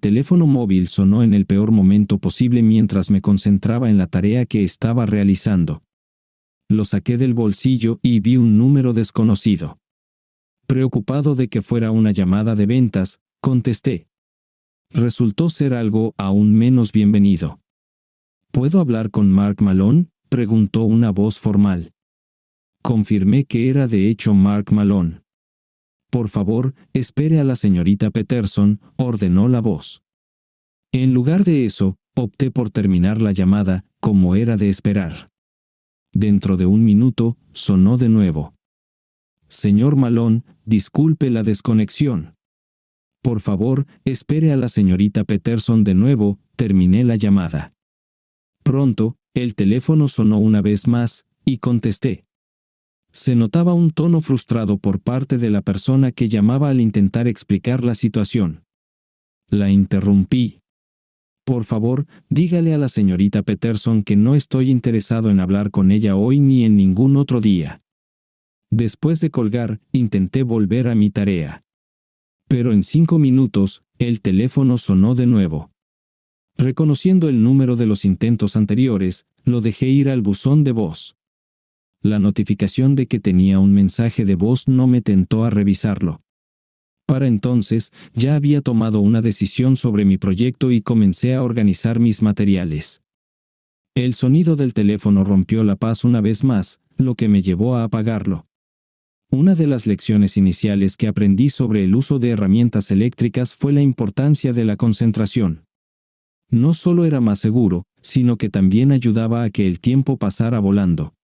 Teléfono móvil sonó en el peor momento posible mientras me concentraba en la tarea que estaba realizando. Lo saqué del bolsillo y vi un número desconocido. Preocupado de que fuera una llamada de ventas, contesté. Resultó ser algo aún menos bienvenido. ¿Puedo hablar con Mark Malone?, preguntó una voz formal. Confirmé que era de hecho Mark Malone. Por favor, espere a la señorita Peterson, ordenó la voz. En lugar de eso, opté por terminar la llamada, como era de esperar. Dentro de un minuto, sonó de nuevo. Señor Malone, disculpe la desconexión. Por favor, espere a la señorita Peterson de nuevo, terminé la llamada. Pronto, el teléfono sonó una vez más, y contesté. Se notaba un tono frustrado por parte de la persona que llamaba al intentar explicar la situación. La interrumpí. Por favor, dígale a la señorita Peterson que no estoy interesado en hablar con ella hoy ni en ningún otro día. Después de colgar, intenté volver a mi tarea. Pero en 5 minutos, el teléfono sonó de nuevo. Reconociendo el número de los intentos anteriores, lo dejé ir al buzón de voz. La notificación de que tenía un mensaje de voz no me tentó a revisarlo. Para entonces, ya había tomado una decisión sobre mi proyecto y comencé a organizar mis materiales. El sonido del teléfono rompió la paz una vez más, lo que me llevó a apagarlo. Una de las lecciones iniciales que aprendí sobre el uso de herramientas eléctricas fue la importancia de la concentración. No solo era más seguro, sino que también ayudaba a que el tiempo pasara volando.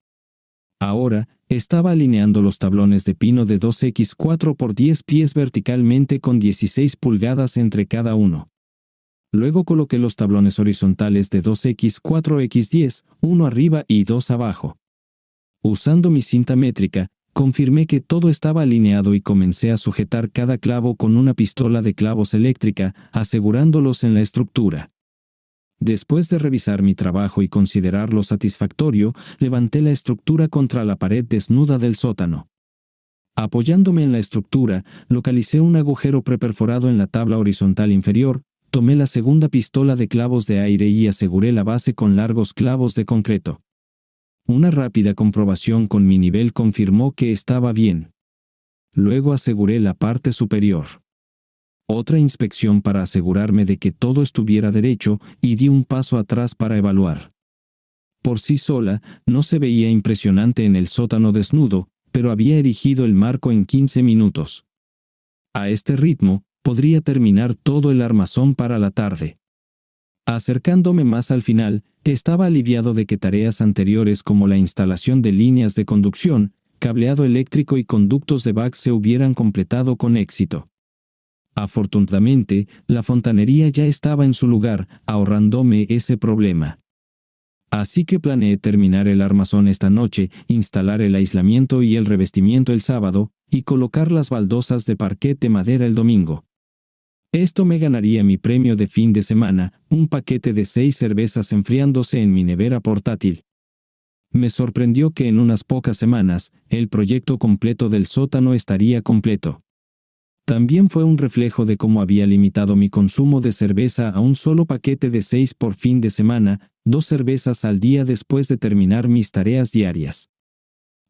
Ahora, estaba alineando los tablones de pino de 2x4 por 10 pies verticalmente con 16 pulgadas entre cada uno. Luego coloqué los tablones horizontales de 2x4x10, uno arriba y 2 abajo. Usando mi cinta métrica, confirmé que todo estaba alineado y comencé a sujetar cada clavo con una pistola de clavos eléctrica, asegurándolos en la estructura. Después de revisar mi trabajo y considerarlo satisfactorio, levanté la estructura contra la pared desnuda del sótano. Apoyándome en la estructura, localicé un agujero preperforado en la tabla horizontal inferior, tomé la segunda pistola de clavos de aire y aseguré la base con largos clavos de concreto. Una rápida comprobación con mi nivel confirmó que estaba bien. Luego aseguré la parte superior. Otra inspección para asegurarme de que todo estuviera derecho y di un paso atrás para evaluar. Por sí sola, no se veía impresionante en el sótano desnudo, pero había erigido el marco en 15 minutos. A este ritmo, podría terminar todo el armazón para la tarde. Acercándome más al final, estaba aliviado de que tareas anteriores como la instalación de líneas de conducción, cableado eléctrico y conductos de back se hubieran completado con éxito. Afortunadamente, la fontanería ya estaba en su lugar, ahorrándome ese problema. Así que planeé terminar el armazón esta noche, instalar el aislamiento y el revestimiento el sábado, y colocar las baldosas de parquet de madera el domingo. Esto me ganaría mi premio de fin de semana, un paquete de 6 cervezas enfriándose en mi nevera portátil. Me sorprendió que en unas pocas semanas, el proyecto completo del sótano estaría completo. También fue un reflejo de cómo había limitado mi consumo de cerveza a un solo paquete de 6 por fin de semana, 2 cervezas al día después de terminar mis tareas diarias.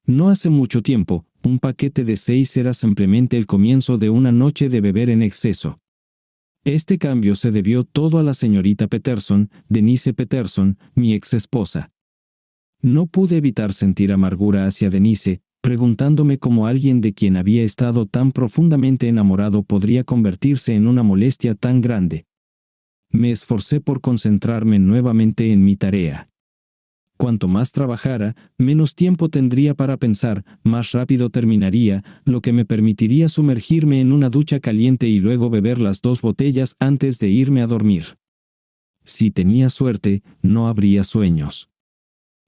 No hace mucho tiempo, un paquete de 6 era simplemente el comienzo de una noche de beber en exceso. Este cambio se debió todo a la señorita Peterson, Denise Peterson, mi ex esposa. No pude evitar sentir amargura hacia Denise, preguntándome cómo alguien de quien había estado tan profundamente enamorado podría convertirse en una molestia tan grande. Me esforcé por concentrarme nuevamente en mi tarea. Cuanto más trabajara, menos tiempo tendría para pensar, más rápido terminaría, lo que me permitiría sumergirme en una ducha caliente y luego beber las 2 botellas antes de irme a dormir. Si tenía suerte, no habría sueños.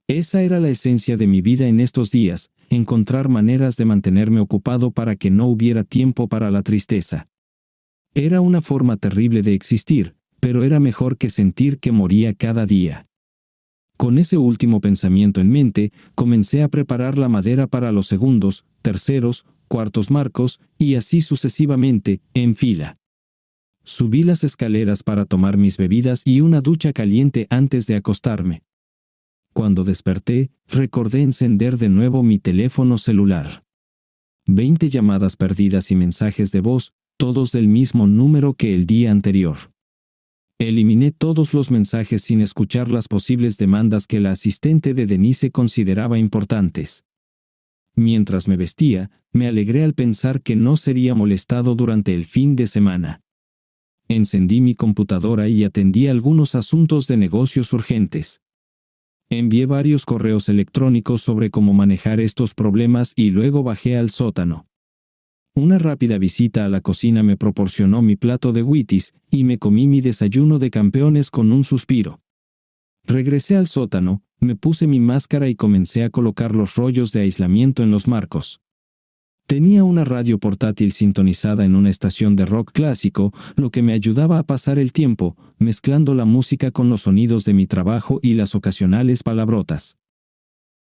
Esa era la esencia de mi vida en estos días, encontrar maneras de mantenerme ocupado para que no hubiera tiempo para la tristeza. Era una forma terrible de existir, pero era mejor que sentir que moría cada día. Con ese último pensamiento en mente, comencé a preparar la madera para los segundos, terceros, cuartos marcos, y así sucesivamente, en fila. Subí las escaleras para tomar mis bebidas y una ducha caliente antes de acostarme. Cuando desperté, recordé encender de nuevo mi teléfono celular. 20 llamadas perdidas y mensajes de voz, todos del mismo número que el día anterior. Eliminé todos los mensajes sin escuchar las posibles demandas que la asistente de Denise consideraba importantes. Mientras me vestía, me alegré al pensar que no sería molestado durante el fin de semana. Encendí mi computadora y atendí algunos asuntos de negocios urgentes. Envié varios correos electrónicos sobre cómo manejar estos problemas y luego bajé al sótano. Una rápida visita a la cocina me proporcionó mi plato de Wheaties y me comí mi desayuno de campeones con un suspiro. Regresé al sótano, me puse mi máscara y comencé a colocar los rollos de aislamiento en los marcos. Tenía una radio portátil sintonizada en una estación de rock clásico, lo que me ayudaba a pasar el tiempo, mezclando la música con los sonidos de mi trabajo y las ocasionales palabrotas.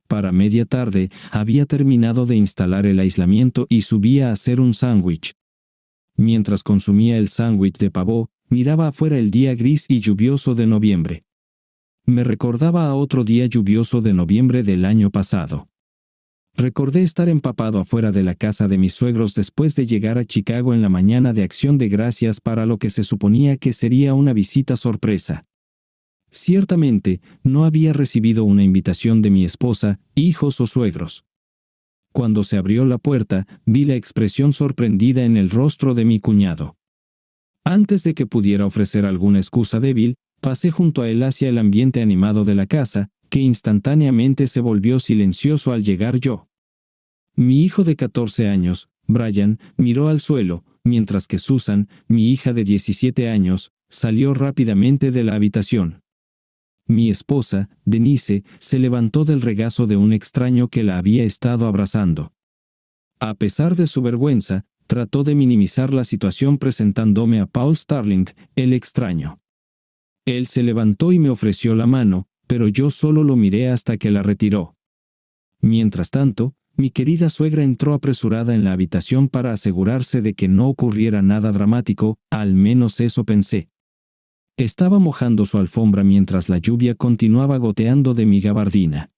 Para media tarde, había terminado de instalar el aislamiento y subía a hacer un sándwich. Mientras consumía el sándwich de pavo, miraba afuera el día gris y lluvioso de noviembre. Me recordaba a otro día lluvioso de noviembre del año pasado. Recordé estar empapado afuera de la casa de mis suegros después de llegar a Chicago en la mañana de Acción de Gracias para lo que se suponía que sería una visita sorpresa. Ciertamente, no había recibido una invitación de mi esposa, hijos o suegros. Cuando se abrió la puerta, vi la expresión sorprendida en el rostro de mi cuñado. Antes de que pudiera ofrecer alguna excusa débil, pasé junto a él hacia el ambiente animado de la casa, que instantáneamente se volvió silencioso al llegar yo. Mi hijo de 14 años, Brian, miró al suelo, mientras que Susan, mi hija de 17 años, salió rápidamente de la habitación. Mi esposa, Denise, se levantó del regazo de un extraño que la había estado abrazando. A pesar de su vergüenza, trató de minimizar la situación presentándome a Paul Starling, el extraño. Él se levantó y me ofreció la mano, pero yo solo lo miré hasta que la retiró. Mientras tanto, mi querida suegra entró apresurada en la habitación para asegurarse de que no ocurriera nada dramático, al menos eso pensé. Estaba mojando su alfombra mientras la lluvia continuaba goteando de mi gabardina.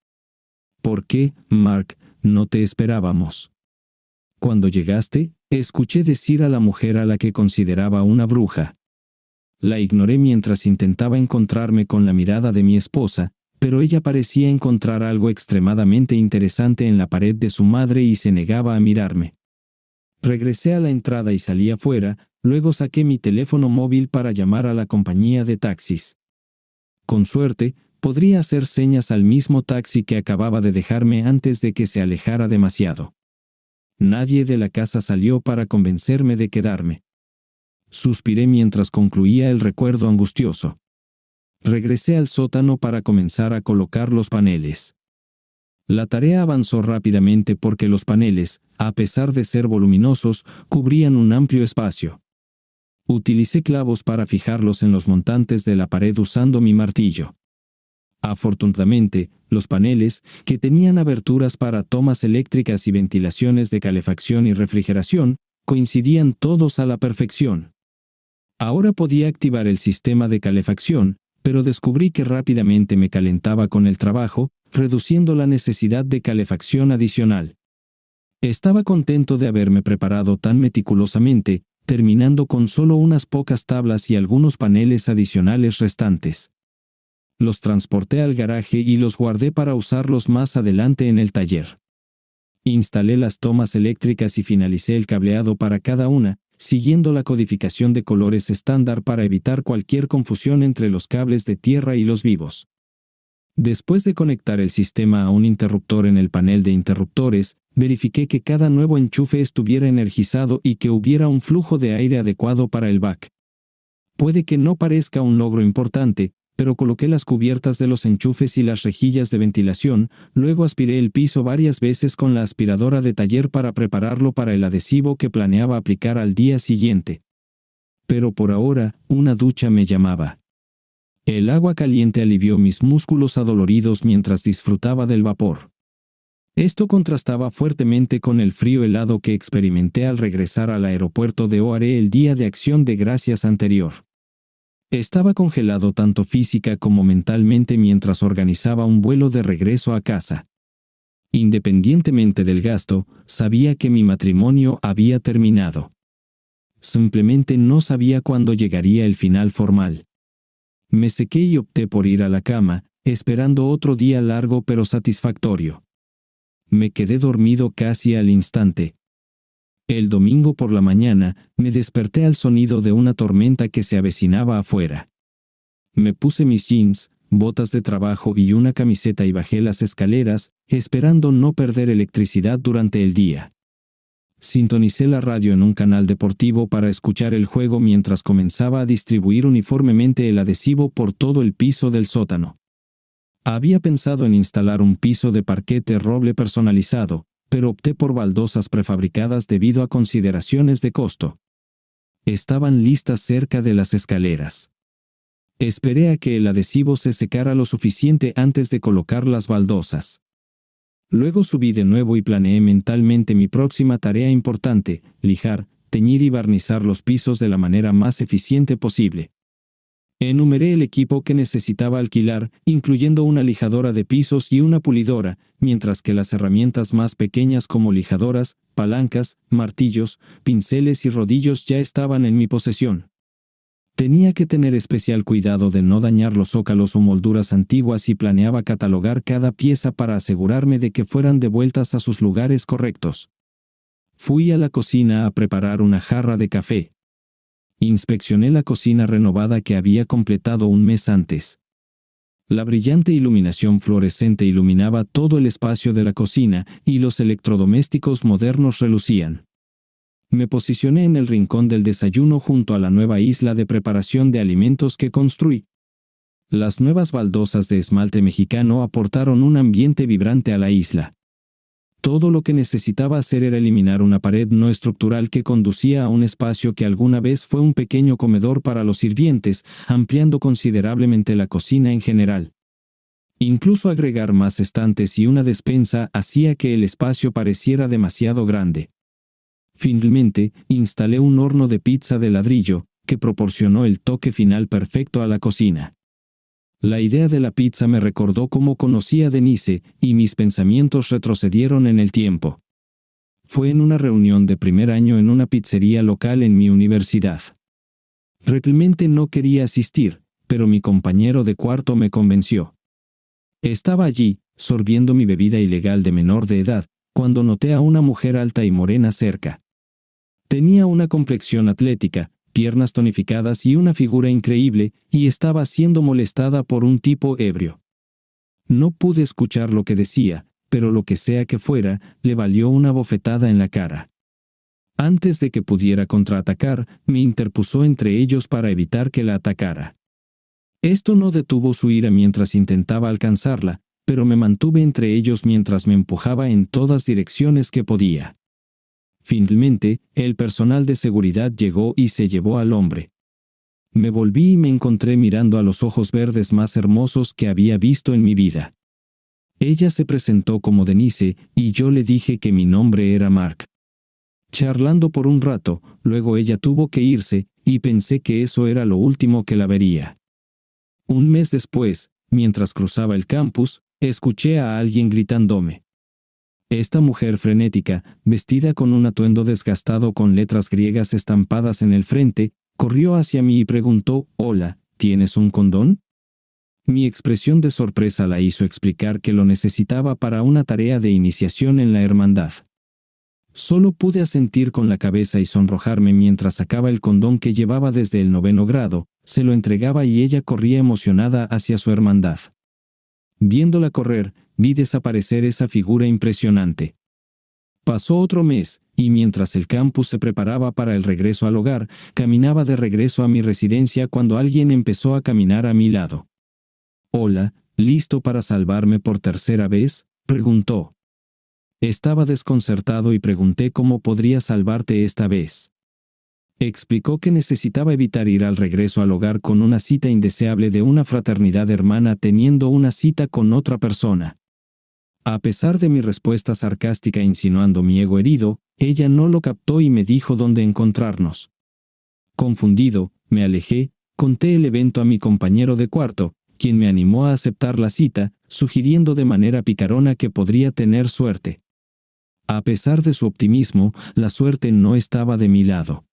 ¿Por qué, Mark, no te esperábamos? Cuando llegaste, escuché decir a la mujer a la que consideraba una bruja. La ignoré mientras intentaba encontrarme con la mirada de mi esposa, pero ella parecía encontrar algo extremadamente interesante en la pared de su madre y se negaba a mirarme. Regresé a la entrada y salí afuera, luego saqué mi teléfono móvil para llamar a la compañía de taxis. Con suerte, podría hacer señas al mismo taxi que acababa de dejarme antes de que se alejara demasiado. Nadie de la casa salió para convencerme de quedarme. Suspiré mientras concluía el recuerdo angustioso. Regresé al sótano para comenzar a colocar los paneles. La tarea avanzó rápidamente porque los paneles, a pesar de ser voluminosos, cubrían un amplio espacio. Utilicé clavos para fijarlos en los montantes de la pared usando mi martillo. Afortunadamente, los paneles, que tenían aberturas para tomas eléctricas y ventilaciones de calefacción y refrigeración, coincidían todos a la perfección. Ahora podía activar el sistema de calefacción, pero descubrí que rápidamente me calentaba con el trabajo, reduciendo la necesidad de calefacción adicional. Estaba contento de haberme preparado tan meticulosamente, terminando con solo unas pocas tablas y algunos paneles adicionales restantes. Los transporté al garaje y los guardé para usarlos más adelante en el taller. Instalé las tomas eléctricas y finalicé el cableado para cada una, siguiendo la codificación de colores estándar para evitar cualquier confusión entre los cables de tierra y los vivos. Después de conectar el sistema a un interruptor en el panel de interruptores, verifiqué que cada nuevo enchufe estuviera energizado y que hubiera un flujo de aire adecuado para el back. Puede que no parezca un logro importante, pero coloqué las cubiertas de los enchufes y las rejillas de ventilación, luego aspiré el piso varias veces con la aspiradora de taller para prepararlo para el adhesivo que planeaba aplicar al día siguiente. Pero por ahora, una ducha me llamaba. El agua caliente alivió mis músculos adoloridos mientras disfrutaba del vapor. Esto contrastaba fuertemente con el frío helado que experimenté al regresar al aeropuerto de O'Hare el día de Acción de Gracias anterior. Estaba congelado tanto física como mentalmente mientras organizaba un vuelo de regreso a casa. Independientemente del gasto, sabía que mi matrimonio había terminado. Simplemente no sabía cuándo llegaría el final formal. Me sequé y opté por ir a la cama, esperando otro día largo pero satisfactorio. Me quedé dormido casi al instante. El domingo por la mañana, me desperté al sonido de una tormenta que se avecinaba afuera. Me puse mis jeans, botas de trabajo y una camiseta y bajé las escaleras, esperando no perder electricidad durante el día. Sintonicé la radio en un canal deportivo para escuchar el juego mientras comenzaba a distribuir uniformemente el adhesivo por todo el piso del sótano. Había pensado en instalar un piso de parquete roble personalizado, pero opté por baldosas prefabricadas debido a consideraciones de costo. Estaban listas cerca de las escaleras. Esperé a que el adhesivo se secara lo suficiente antes de colocar las baldosas. Luego subí de nuevo y planeé mentalmente mi próxima tarea importante: lijar, teñir y barnizar los pisos de la manera más eficiente posible. Enumeré el equipo que necesitaba alquilar, incluyendo una lijadora de pisos y una pulidora, mientras que las herramientas más pequeñas como lijadoras, palancas, martillos, pinceles y rodillos ya estaban en mi posesión. Tenía que tener especial cuidado de no dañar los zócalos o molduras antiguas y planeaba catalogar cada pieza para asegurarme de que fueran devueltas a sus lugares correctos. Fui a la cocina a preparar una jarra de café. Inspeccioné la cocina renovada que había completado un mes antes. La brillante iluminación fluorescente iluminaba todo el espacio de la cocina y los electrodomésticos modernos relucían. Me posicioné en el rincón del desayuno junto a la nueva isla de preparación de alimentos que construí. Las nuevas baldosas de esmalte mexicano aportaron un ambiente vibrante a la isla. Todo lo que necesitaba hacer era eliminar una pared no estructural que conducía a un espacio que alguna vez fue un pequeño comedor para los sirvientes, ampliando considerablemente la cocina en general. Incluso agregar más estantes y una despensa hacía que el espacio pareciera demasiado grande. Finalmente, instalé un horno de pizza de ladrillo, que proporcionó el toque final perfecto a la cocina. La idea de la pizza me recordó cómo conocí a Denise, y mis pensamientos retrocedieron en el tiempo. Fue en una reunión de primer año en una pizzería local en mi universidad. Realmente no quería asistir, pero mi compañero de cuarto me convenció. Estaba allí, sorbiendo mi bebida ilegal de menor de edad, cuando noté a una mujer alta y morena cerca. Tenía una complexión atlética, piernas tonificadas y una figura increíble, y estaba siendo molestada por un tipo ebrio. No pude escuchar lo que decía, pero lo que sea que fuera, le valió una bofetada en la cara. Antes de que pudiera contraatacar, me interpuso entre ellos para evitar que la atacara. Esto no detuvo su ira mientras intentaba alcanzarla, pero me mantuve entre ellos mientras me empujaba en todas direcciones que podía. Finalmente, el personal de seguridad llegó y se llevó al hombre. Me volví y me encontré mirando a los ojos verdes más hermosos que había visto en mi vida. Ella se presentó como Denise, y yo le dije que mi nombre era Mark. Charlando por un rato, luego ella tuvo que irse, y pensé que eso era lo último que la vería. Un mes después, mientras cruzaba el campus, escuché a alguien gritándome. Esta mujer frenética, vestida con un atuendo desgastado con letras griegas estampadas en el frente, corrió hacia mí y preguntó: «Hola, ¿tienes un condón?». Mi expresión de sorpresa la hizo explicar que lo necesitaba para una tarea de iniciación en la hermandad. Solo pude asentir con la cabeza y sonrojarme mientras sacaba el condón que llevaba desde el 9º grado, se lo entregaba y ella corría emocionada hacia su hermandad. Viéndola correr, vi desaparecer esa figura impresionante. Pasó otro mes, y mientras el campus se preparaba para el regreso al hogar, caminaba de regreso a mi residencia cuando alguien empezó a caminar a mi lado. «Hola, ¿listo para salvarme por tercera vez?», preguntó. Estaba desconcertado y pregunté cómo podría salvarte esta vez. Explicó que necesitaba evitar ir al regreso al hogar con una cita indeseable de una fraternidad hermana teniendo una cita con otra persona. A pesar de mi respuesta sarcástica insinuando mi ego herido, ella no lo captó y me dijo dónde encontrarnos. Confundido, me alejé, conté el evento a mi compañero de cuarto, quien me animó a aceptar la cita, sugiriendo de manera picarona que podría tener suerte. A pesar de su optimismo, la suerte no estaba de mi lado.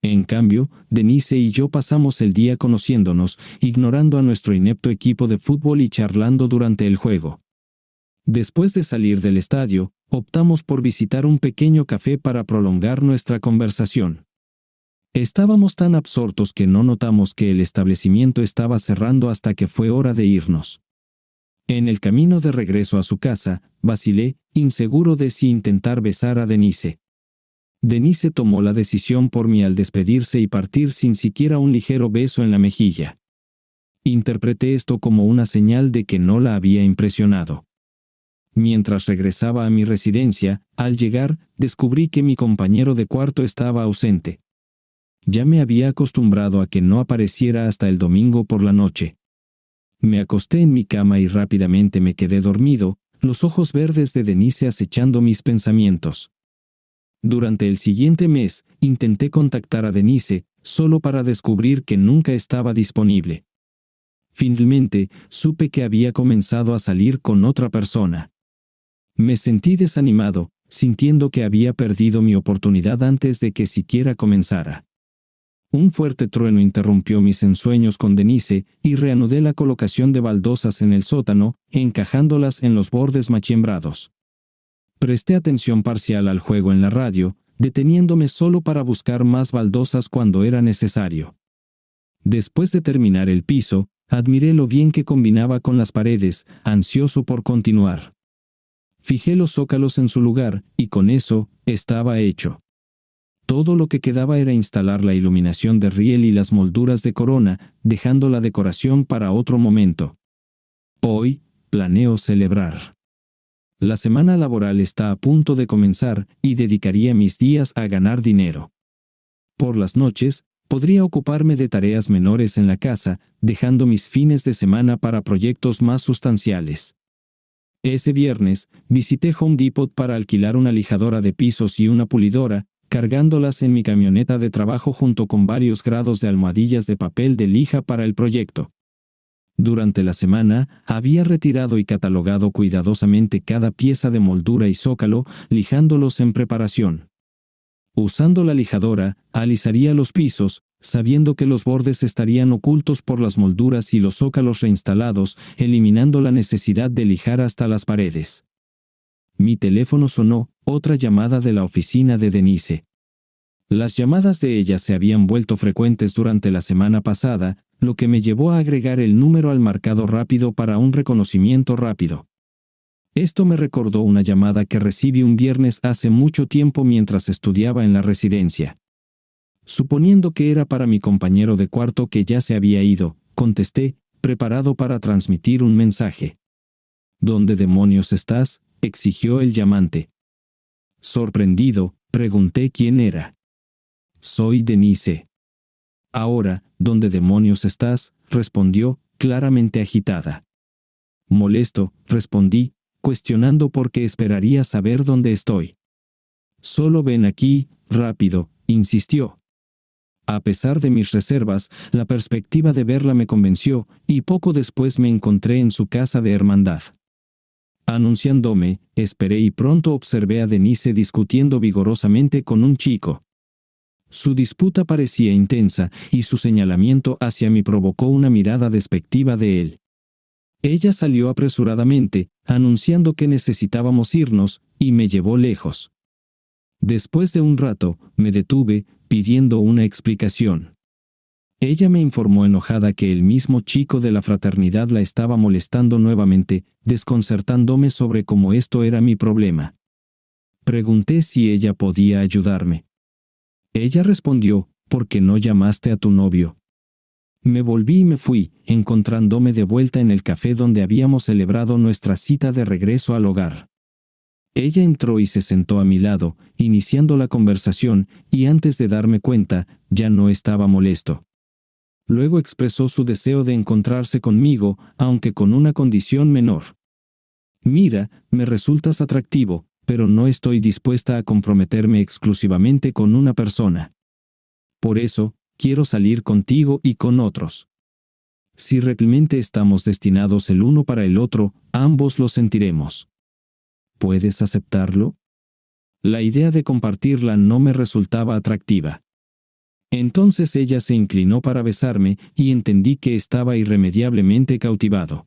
En cambio, Denise y yo pasamos el día conociéndonos, ignorando a nuestro inepto equipo de fútbol y charlando durante el juego. Después de salir del estadio, optamos por visitar un pequeño café para prolongar nuestra conversación. Estábamos tan absortos que no notamos que el establecimiento estaba cerrando hasta que fue hora de irnos. En el camino de regreso a su casa, vacilé, inseguro de si intentar besar a Denise. Denise tomó la decisión por mí al despedirse y partir sin siquiera un ligero beso en la mejilla. Interpreté esto como una señal de que no la había impresionado. Mientras regresaba a mi residencia, al llegar, descubrí que mi compañero de cuarto estaba ausente. Ya me había acostumbrado a que no apareciera hasta el domingo por la noche. Me acosté en mi cama y rápidamente me quedé dormido, los ojos verdes de Denise acechando mis pensamientos. Durante el siguiente mes, intenté contactar a Denise, solo para descubrir que nunca estaba disponible. Finalmente, supe que había comenzado a salir con otra persona. Me sentí desanimado, sintiendo que había perdido mi oportunidad antes de que siquiera comenzara. Un fuerte trueno interrumpió mis ensueños con Denise y reanudé la colocación de baldosas en el sótano, encajándolas en los bordes machembrados. Presté atención parcial al juego en la radio, deteniéndome solo para buscar más baldosas cuando era necesario. Después de terminar el piso, admiré lo bien que combinaba con las paredes, ansioso por continuar. Fijé los zócalos en su lugar, y con eso, estaba hecho. Todo lo que quedaba era instalar la iluminación de riel y las molduras de corona, dejando la decoración para otro momento. Hoy, planeo celebrar. La semana laboral está a punto de comenzar y dedicaría mis días a ganar dinero. Por las noches, podría ocuparme de tareas menores en la casa, dejando mis fines de semana para proyectos más sustanciales. Ese viernes, visité Home Depot para alquilar una lijadora de pisos y una pulidora, cargándolas en mi camioneta de trabajo junto con varios grados de almohadillas de papel de lija para el proyecto. Durante la semana, había retirado y catalogado cuidadosamente cada pieza de moldura y zócalo, lijándolos en preparación. Usando la lijadora, alisaría los pisos, sabiendo que los bordes estarían ocultos por las molduras y los zócalos reinstalados, eliminando la necesidad de lijar hasta las paredes. Mi teléfono sonó, otra llamada de la oficina de Denise. Las llamadas de ella se habían vuelto frecuentes durante la semana pasada, lo que me llevó a agregar el número al marcado rápido para un reconocimiento rápido. Esto me recordó una llamada que recibí un viernes hace mucho tiempo mientras estudiaba en la residencia. Suponiendo que era para mi compañero de cuarto que ya se había ido, contesté, preparado para transmitir un mensaje. ¿Dónde demonios estás?, exigió el llamante. Sorprendido, pregunté quién era. Soy Denise. Ahora, ¿dónde demonios estás?, respondió, claramente agitada. Molesto, respondí, cuestionando por qué esperaría saber dónde estoy. Solo ven aquí, rápido, insistió. A pesar de mis reservas, la perspectiva de verla me convenció, y poco después me encontré en su casa de hermandad. Anunciándome, esperé y pronto observé a Denise discutiendo vigorosamente con un chico. Su disputa parecía intensa, y su señalamiento hacia mí provocó una mirada despectiva de él. Ella salió apresuradamente, anunciando que necesitábamos irnos, y me llevó lejos. Después de un rato, me detuve, pidiendo una explicación. Ella me informó enojada que el mismo chico de la fraternidad la estaba molestando nuevamente, desconcertándome sobre cómo esto era mi problema. Pregunté si ella podía ayudarme. Ella respondió, ¿por qué no llamaste a tu novio? Me volví y me fui, encontrándome de vuelta en el café donde habíamos celebrado nuestra cita de regreso al hogar. Ella entró y se sentó a mi lado, iniciando la conversación, y antes de darme cuenta, ya no estaba molesto. Luego expresó su deseo de encontrarse conmigo, aunque con una condición menor. Mira, me resultas atractivo, pero no estoy dispuesta a comprometerme exclusivamente con una persona. Por eso, quiero salir contigo y con otros. Si realmente estamos destinados el uno para el otro, ambos lo sentiremos. ¿Puedes aceptarlo? La idea de compartirla no me resultaba atractiva. Entonces ella se inclinó para besarme y entendí que estaba irremediablemente cautivado.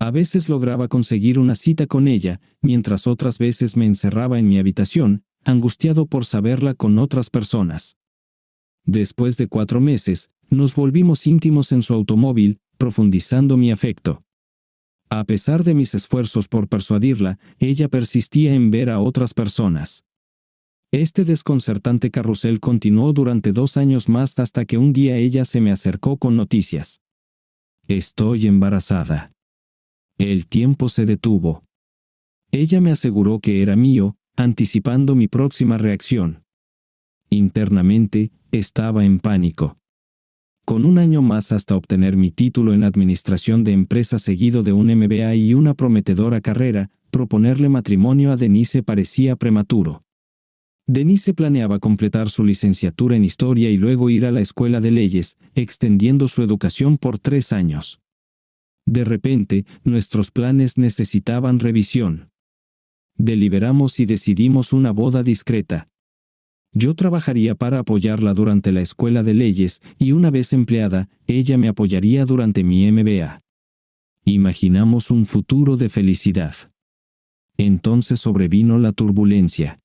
A veces lograba conseguir una cita con ella, mientras otras veces me encerraba en mi habitación, angustiado por saberla con otras personas. Después de 4 meses, nos volvimos íntimos en su automóvil, profundizando mi afecto. A pesar de mis esfuerzos por persuadirla, ella persistía en ver a otras personas. Este desconcertante carrusel continuó durante 2 años más hasta que un día ella se me acercó con noticias. Estoy embarazada. El tiempo se detuvo. Ella me aseguró que era mío, anticipando mi próxima reacción. Internamente, estaba en pánico. Con 1 año más hasta obtener mi título en administración de empresas seguido de un MBA y una prometedora carrera, proponerle matrimonio a Denise parecía prematuro. Denise planeaba completar su licenciatura en Historia y luego ir a la escuela de leyes, extendiendo su educación por 3 años. De repente, nuestros planes necesitaban revisión. Deliberamos y decidimos una boda discreta. Yo trabajaría para apoyarla durante la escuela de leyes y una vez empleada, ella me apoyaría durante mi MBA. Imaginamos un futuro de felicidad. Entonces sobrevino la turbulencia.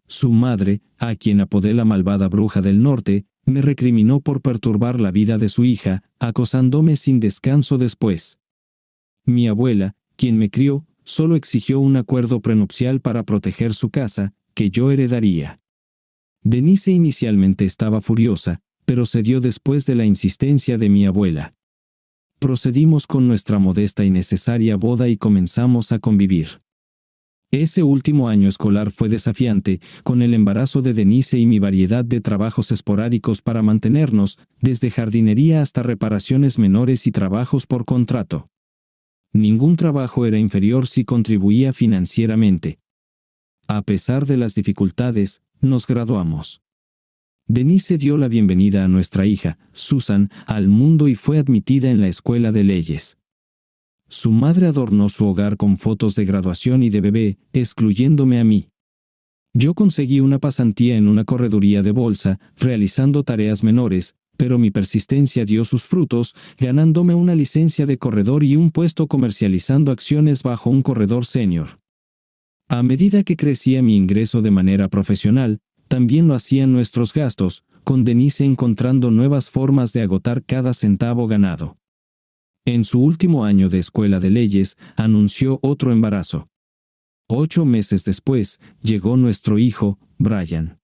Su madre, a quien apodé la malvada bruja del norte, me recriminó por perturbar la vida de su hija, acosándome sin descanso después. Mi abuela, quien me crió, solo exigió un acuerdo prenupcial para proteger su casa, que yo heredaría. Denise inicialmente estaba furiosa, pero cedió después de la insistencia de mi abuela. Procedimos con nuestra modesta y necesaria boda y comenzamos a convivir. Ese último año escolar fue desafiante, con el embarazo de Denise y mi variedad de trabajos esporádicos para mantenernos, desde jardinería hasta reparaciones menores y trabajos por contrato. Ningún trabajo era inferior si contribuía financieramente. A pesar de las dificultades, nos graduamos. Denise dio la bienvenida a nuestra hija, Susan, al mundo y fue admitida en la escuela de leyes. Su madre adornó su hogar con fotos de graduación y de bebé, excluyéndome a mí. Yo conseguí una pasantía en una correduría de bolsa, realizando tareas menores, pero mi persistencia dio sus frutos, ganándome una licencia de corredor y un puesto comercializando acciones bajo un corredor senior. A medida que crecía mi ingreso de manera profesional, también lo hacían nuestros gastos, con Denise encontrando nuevas formas de agotar cada centavo ganado. En su último año de escuela de leyes, anunció otro embarazo. 8 meses después, llegó nuestro hijo, Brian.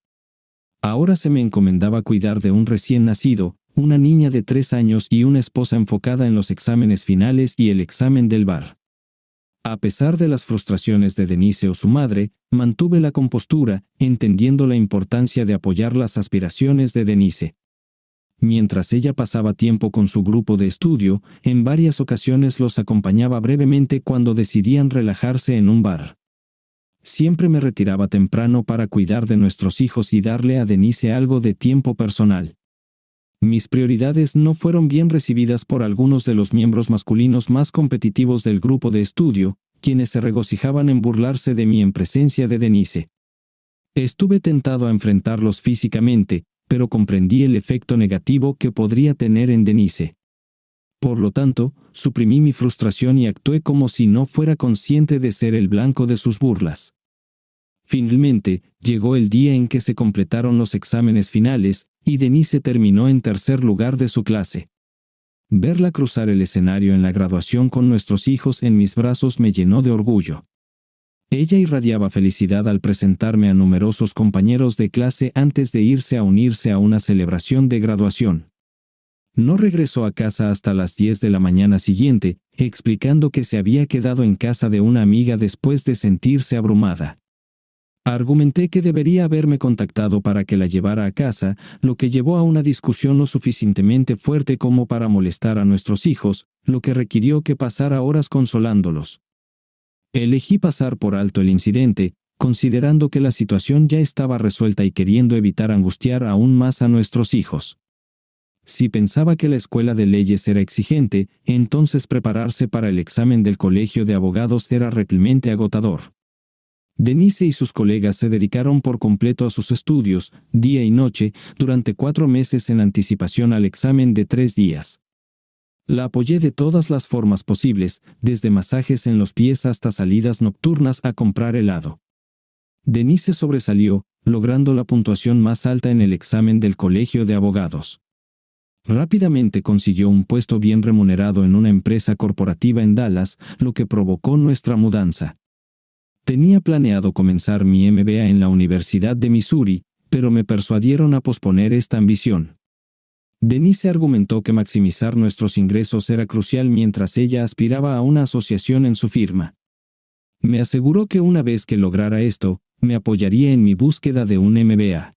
Ahora se me encomendaba cuidar de un recién nacido, una niña de 3 años y una esposa enfocada en los exámenes finales y el examen del bar. A pesar de las frustraciones de Denise o su madre, mantuve la compostura, entendiendo la importancia de apoyar las aspiraciones de Denise. Mientras ella pasaba tiempo con su grupo de estudio, en varias ocasiones los acompañaba brevemente cuando decidían relajarse en un bar. Siempre me retiraba temprano para cuidar de nuestros hijos y darle a Denise algo de tiempo personal. Mis prioridades no fueron bien recibidas por algunos de los miembros masculinos más competitivos del grupo de estudio, quienes se regocijaban en burlarse de mí en presencia de Denise. Estuve tentado a enfrentarlos físicamente, pero comprendí el efecto negativo que podría tener en Denise. Por lo tanto, suprimí mi frustración y actué como si no fuera consciente de ser el blanco de sus burlas. Finalmente, llegó el día en que se completaron los exámenes finales, y Denise terminó en tercer lugar de su clase. Verla cruzar el escenario en la graduación con nuestros hijos en mis brazos me llenó de orgullo. Ella irradiaba felicidad al presentarme a numerosos compañeros de clase antes de irse a unirse a una celebración de graduación. No regresó a casa hasta las 10 de la mañana siguiente, explicando que se había quedado en casa de una amiga después de sentirse abrumada. Argumenté que debería haberme contactado para que la llevara a casa, lo que llevó a una discusión lo suficientemente fuerte como para molestar a nuestros hijos, lo que requirió que pasara horas consolándolos. Elegí pasar por alto el incidente, considerando que la situación ya estaba resuelta y queriendo evitar angustiar aún más a nuestros hijos. Si pensaba que la escuela de leyes era exigente, entonces prepararse para el examen del colegio de abogados era realmente agotador. Denise y sus colegas se dedicaron por completo a sus estudios, día y noche, durante 4 meses en anticipación al examen de 3 días. La apoyé de todas las formas posibles, desde masajes en los pies hasta salidas nocturnas a comprar helado. Denise sobresalió, logrando la puntuación más alta en el examen del colegio de abogados. Rápidamente consiguió un puesto bien remunerado en una empresa corporativa en Dallas, lo que provocó nuestra mudanza. Tenía planeado comenzar mi MBA en la Universidad de Missouri, pero me persuadieron a posponer esta ambición. Denise argumentó que maximizar nuestros ingresos era crucial mientras ella aspiraba a una asociación en su firma. Me aseguró que una vez que lograra esto, me apoyaría en mi búsqueda de un MBA.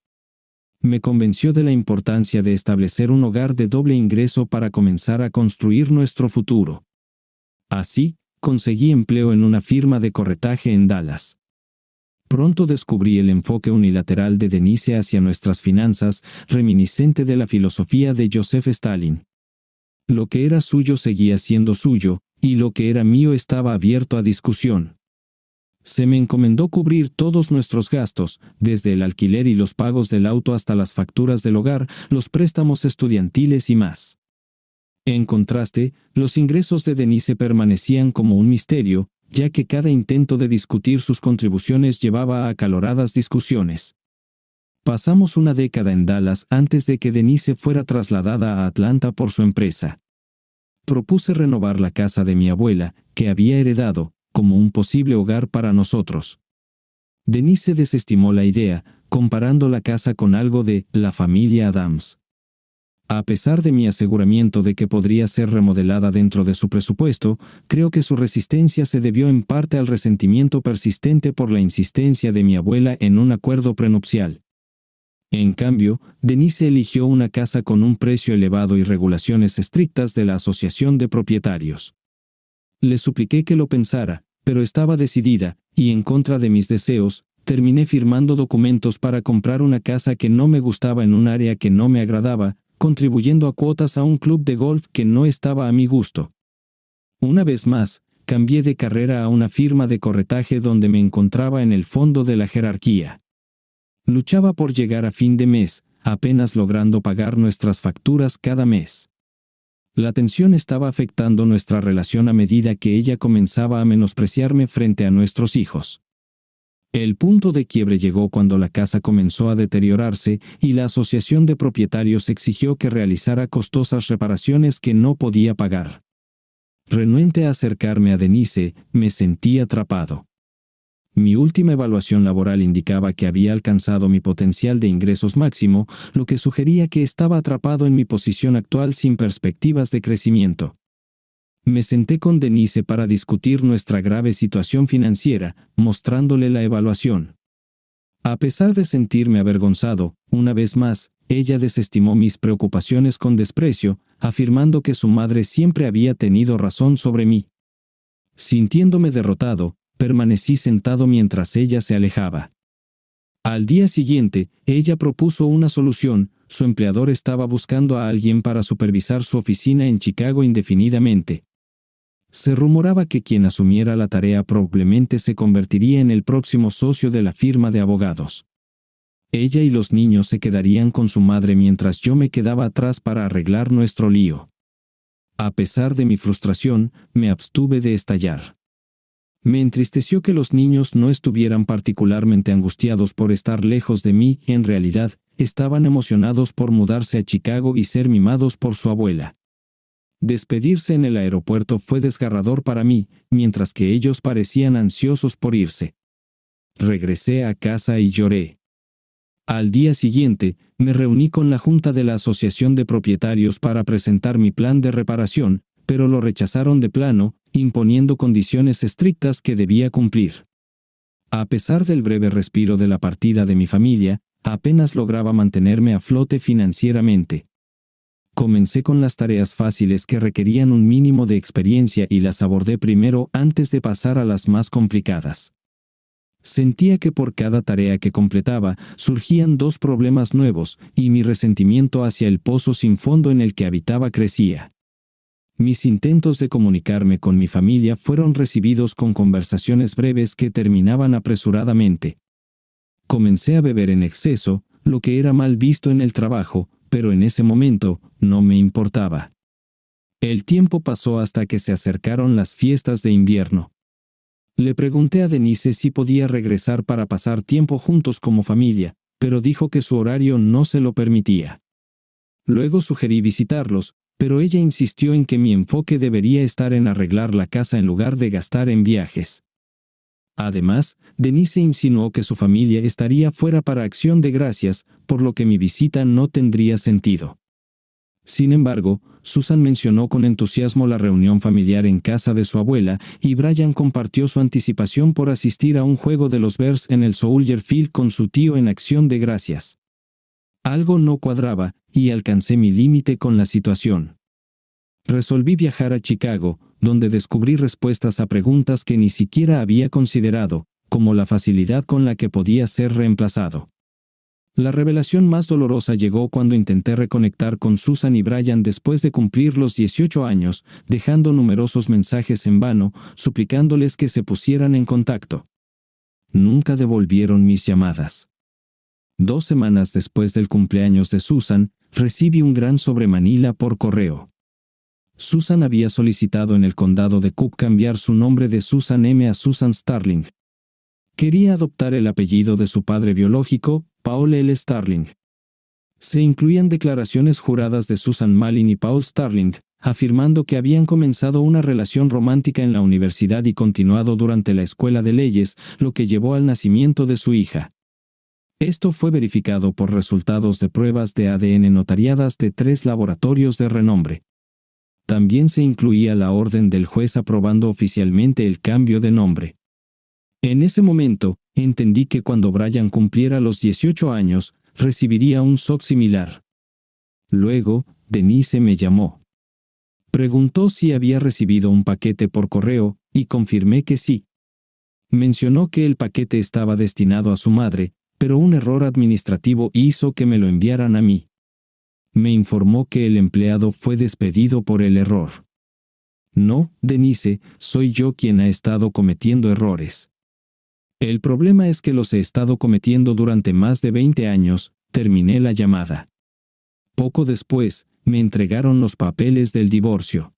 Me convenció de la importancia de establecer un hogar de doble ingreso para comenzar a construir nuestro futuro. Así, conseguí empleo en una firma de corretaje en Dallas. Pronto descubrí el enfoque unilateral de Denise hacia nuestras finanzas, reminiscente de la filosofía de Joseph Stalin. Lo que era suyo seguía siendo suyo, y lo que era mío estaba abierto a discusión. Se me encomendó cubrir todos nuestros gastos, desde el alquiler y los pagos del auto hasta las facturas del hogar, los préstamos estudiantiles y más. En contraste, los ingresos de Denise permanecían como un misterio, ya que cada intento de discutir sus contribuciones llevaba a acaloradas discusiones. Pasamos una década en Dallas antes de que Denise fuera trasladada a Atlanta por su empresa. Propuse renovar la casa de mi abuela, que había heredado, como un posible hogar para nosotros. Denise desestimó la idea, comparando la casa con algo de la familia Adams. A pesar de mi aseguramiento de que podría ser remodelada dentro de su presupuesto, creo que su resistencia se debió en parte al resentimiento persistente por la insistencia de mi abuela en un acuerdo prenupcial. En cambio, Denise eligió una casa con un precio elevado y regulaciones estrictas de la Asociación de Propietarios. Le supliqué que lo pensara, pero estaba decidida, y en contra de mis deseos, terminé firmando documentos para comprar una casa que no me gustaba en un área que no me agradaba, contribuyendo a cuotas a un club de golf que no estaba a mi gusto. Una vez más, cambié de carrera a una firma de corretaje donde me encontraba en el fondo de la jerarquía. Luchaba por llegar a fin de mes, apenas logrando pagar nuestras facturas cada mes. La tensión estaba afectando nuestra relación a medida que ella comenzaba a menospreciarme frente a nuestros hijos. El punto de quiebre llegó cuando la casa comenzó a deteriorarse y la asociación de propietarios exigió que realizara costosas reparaciones que no podía pagar. Renuente a acercarme a Denise, me sentí atrapado. Mi última evaluación laboral indicaba que había alcanzado mi potencial de ingresos máximo, lo que sugería que estaba atrapado en mi posición actual sin perspectivas de crecimiento. Me senté con Denise para discutir nuestra grave situación financiera, mostrándole la evaluación. A pesar de sentirme avergonzado, una vez más, ella desestimó mis preocupaciones con desprecio, afirmando que su madre siempre había tenido razón sobre mí. Sintiéndome derrotado, permanecí sentado mientras ella se alejaba. Al día siguiente, ella propuso una solución. Su empleador estaba buscando a alguien para supervisar su oficina en Chicago indefinidamente. Se rumoraba que quien asumiera la tarea probablemente se convertiría en el próximo socio de la firma de abogados. Ella y los niños se quedarían con su madre mientras yo me quedaba atrás para arreglar nuestro lío. A pesar de mi frustración, me abstuve de estallar. Me entristeció que los niños no estuvieran particularmente angustiados por estar lejos de mí, en realidad, estaban emocionados por mudarse a Chicago y ser mimados por su abuela. Despedirse en el aeropuerto fue desgarrador para mí, mientras que ellos parecían ansiosos por irse. Regresé a casa y lloré. Al día siguiente, me reuní con la junta de la Asociación de Propietarios para presentar mi plan de reparación, pero lo rechazaron de plano, imponiendo condiciones estrictas que debía cumplir. A pesar del breve respiro de la partida de mi familia, apenas lograba mantenerme a flote financieramente. Comencé con las tareas fáciles que requerían un mínimo de experiencia y las abordé primero antes de pasar a las más complicadas. Sentía que por cada tarea que completaba surgían 2 problemas nuevos y mi resentimiento hacia el pozo sin fondo en el que habitaba crecía. Mis intentos de comunicarme con mi familia fueron recibidos con conversaciones breves que terminaban apresuradamente. Comencé a beber en exceso, lo que era mal visto en el trabajo, pero en ese momento no me importaba. El tiempo pasó hasta que se acercaron las fiestas de invierno. Le pregunté a Denise si podía regresar para pasar tiempo juntos como familia, pero dijo que su horario no se lo permitía. Luego sugerí visitarlos, pero ella insistió en que mi enfoque debería estar en arreglar la casa en lugar de gastar en viajes. Además, Denise insinuó que su familia estaría fuera para Acción de Gracias, por lo que mi visita no tendría sentido. Sin embargo, Susan mencionó con entusiasmo la reunión familiar en casa de su abuela y Brian compartió su anticipación por asistir a un juego de los Bears en el Soldier Field con su tío en Acción de Gracias. Algo no cuadraba y alcancé mi límite con la situación. Resolví viajar a Chicago, donde descubrí respuestas a preguntas que ni siquiera había considerado, como la facilidad con la que podía ser reemplazado. La revelación más dolorosa llegó cuando intenté reconectar con Susan y Brian después de cumplir los 18 años, dejando numerosos mensajes en vano, suplicándoles que se pusieran en contacto. Nunca devolvieron mis llamadas. 2 semanas después del cumpleaños de Susan, recibí un gran sobre Manila por correo. Susan había solicitado en el condado de Cook cambiar su nombre de Susan M. a Susan Starling. Quería adoptar el apellido de su padre biológico, Paul L. Starling. Se incluían declaraciones juradas de Susan Malin y Paul Starling, afirmando que habían comenzado una relación romántica en la universidad y continuado durante la escuela de leyes, lo que llevó al nacimiento de su hija. Esto fue verificado por resultados de pruebas de ADN notariadas de 3 laboratorios de renombre. También se incluía la orden del juez aprobando oficialmente el cambio de nombre. En ese momento, entendí que cuando Brian cumpliera los 18 años, recibiría un shock similar. Luego, Denise me llamó. Preguntó si había recibido un paquete por correo, y confirmé que sí. Mencionó que el paquete estaba destinado a su madre, pero un error administrativo hizo que me lo enviaran a mí. Me informó que el empleado fue despedido por el error. No, Denise, soy yo quien ha estado cometiendo errores. El problema es que los he estado cometiendo durante más de 20 años, terminé la llamada. Poco después, me entregaron los papeles del divorcio.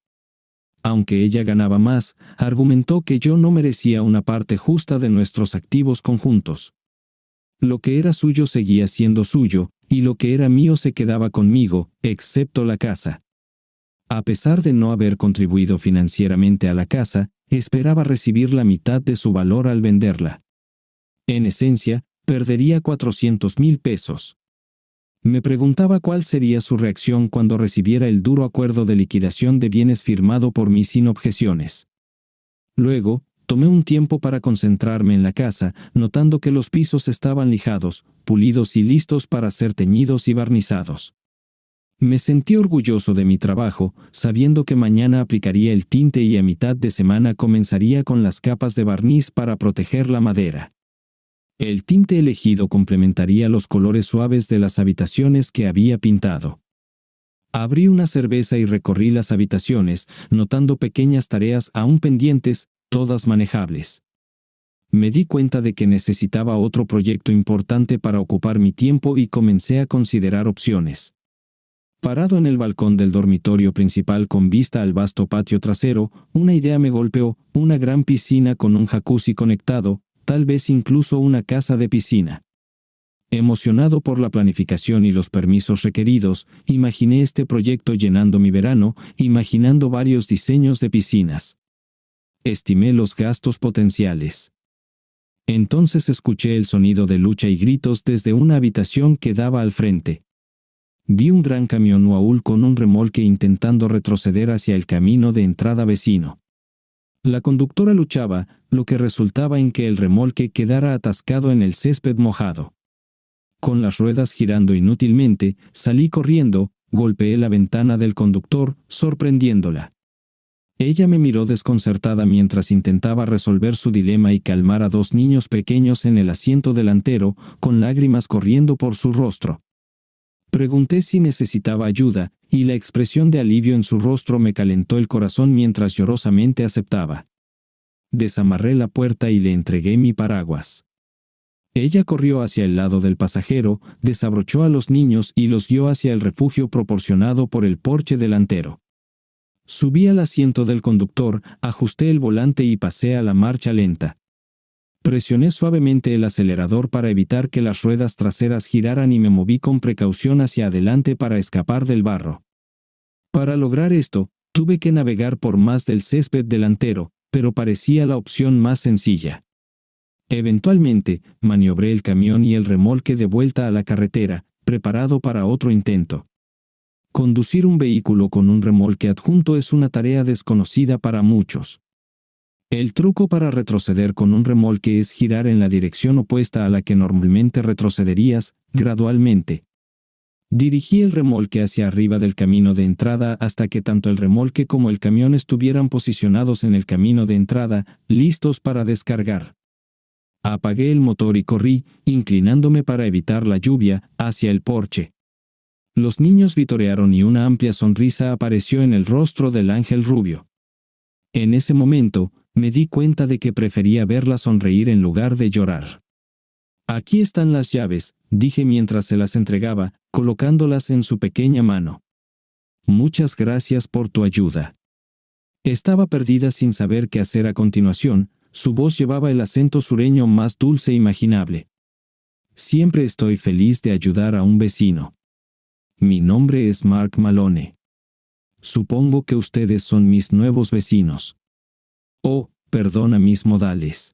Aunque ella ganaba más, argumentó que yo no merecía una parte justa de nuestros activos conjuntos. Lo que era suyo seguía siendo suyo, y lo que era mío se quedaba conmigo, excepto la casa. A pesar de no haber contribuido financieramente a la casa, esperaba recibir la mitad de su valor al venderla. En esencia, perdería 400,000 pesos. Me preguntaba cuál sería su reacción cuando recibiera el duro acuerdo de liquidación de bienes firmado por mí sin objeciones. Luego, tomé un tiempo para concentrarme en la casa, notando que los pisos estaban lijados, pulidos y listos para ser teñidos y barnizados. Me sentí orgulloso de mi trabajo, sabiendo que mañana aplicaría el tinte y a mitad de semana comenzaría con las capas de barniz para proteger la madera. El tinte elegido complementaría los colores suaves de las habitaciones que había pintado. Abrí una cerveza y recorrí las habitaciones, notando pequeñas tareas aún pendientes, todas manejables. Me di cuenta de que necesitaba otro proyecto importante para ocupar mi tiempo y comencé a considerar opciones. Parado en el balcón del dormitorio principal con vista al vasto patio trasero, una idea me golpeó: una gran piscina con un jacuzzi conectado, tal vez incluso una casa de piscina. Emocionado por la planificación y los permisos requeridos, imaginé este proyecto llenando mi verano, imaginando varios diseños de piscinas. Estimé los gastos potenciales. Entonces escuché el sonido de lucha y gritos desde una habitación que daba al frente. Vi un gran camión Uaul con un remolque intentando retroceder hacia el camino de entrada vecino. La conductora luchaba, lo que resultaba en que el remolque quedara atascado en el césped mojado. Con las ruedas girando inútilmente, salí corriendo, golpeé la ventana del conductor, sorprendiéndola. Ella me miró desconcertada mientras intentaba resolver su dilema y calmar a dos niños pequeños en el asiento delantero, con lágrimas corriendo por su rostro. Pregunté si necesitaba ayuda, y la expresión de alivio en su rostro me calentó el corazón mientras llorosamente aceptaba. Desamarré la puerta y le entregué mi paraguas. Ella corrió hacia el lado del pasajero, desabrochó a los niños y los guió hacia el refugio proporcionado por el porche delantero. Subí al asiento del conductor, ajusté el volante y pasé a la marcha lenta. Presioné suavemente el acelerador para evitar que las ruedas traseras giraran y me moví con precaución hacia adelante para escapar del barro. Para lograr esto, tuve que navegar por más del césped delantero, pero parecía la opción más sencilla. Eventualmente, maniobré el camión y el remolque de vuelta a la carretera, preparado para otro intento. Conducir un vehículo con un remolque adjunto es una tarea desconocida para muchos. El truco para retroceder con un remolque es girar en la dirección opuesta a la que normalmente retrocederías, gradualmente. Dirigí el remolque hacia arriba del camino de entrada hasta que tanto el remolque como el camión estuvieran posicionados en el camino de entrada, listos para descargar. Apagué el motor y corrí, inclinándome para evitar la lluvia, hacia el porche. Los niños vitorearon y una amplia sonrisa apareció en el rostro del ángel rubio. En ese momento, me di cuenta de que prefería verla sonreír en lugar de llorar. «Aquí están las llaves», dije mientras se las entregaba, colocándolas en su pequeña mano. «Muchas gracias por tu ayuda». Estaba perdida sin saber qué hacer a continuación. Su voz llevaba el acento sureño más dulce imaginable. «Siempre estoy feliz de ayudar a un vecino. Mi nombre es Mark Malone. Supongo que ustedes son mis nuevos vecinos. Oh, perdona mis modales.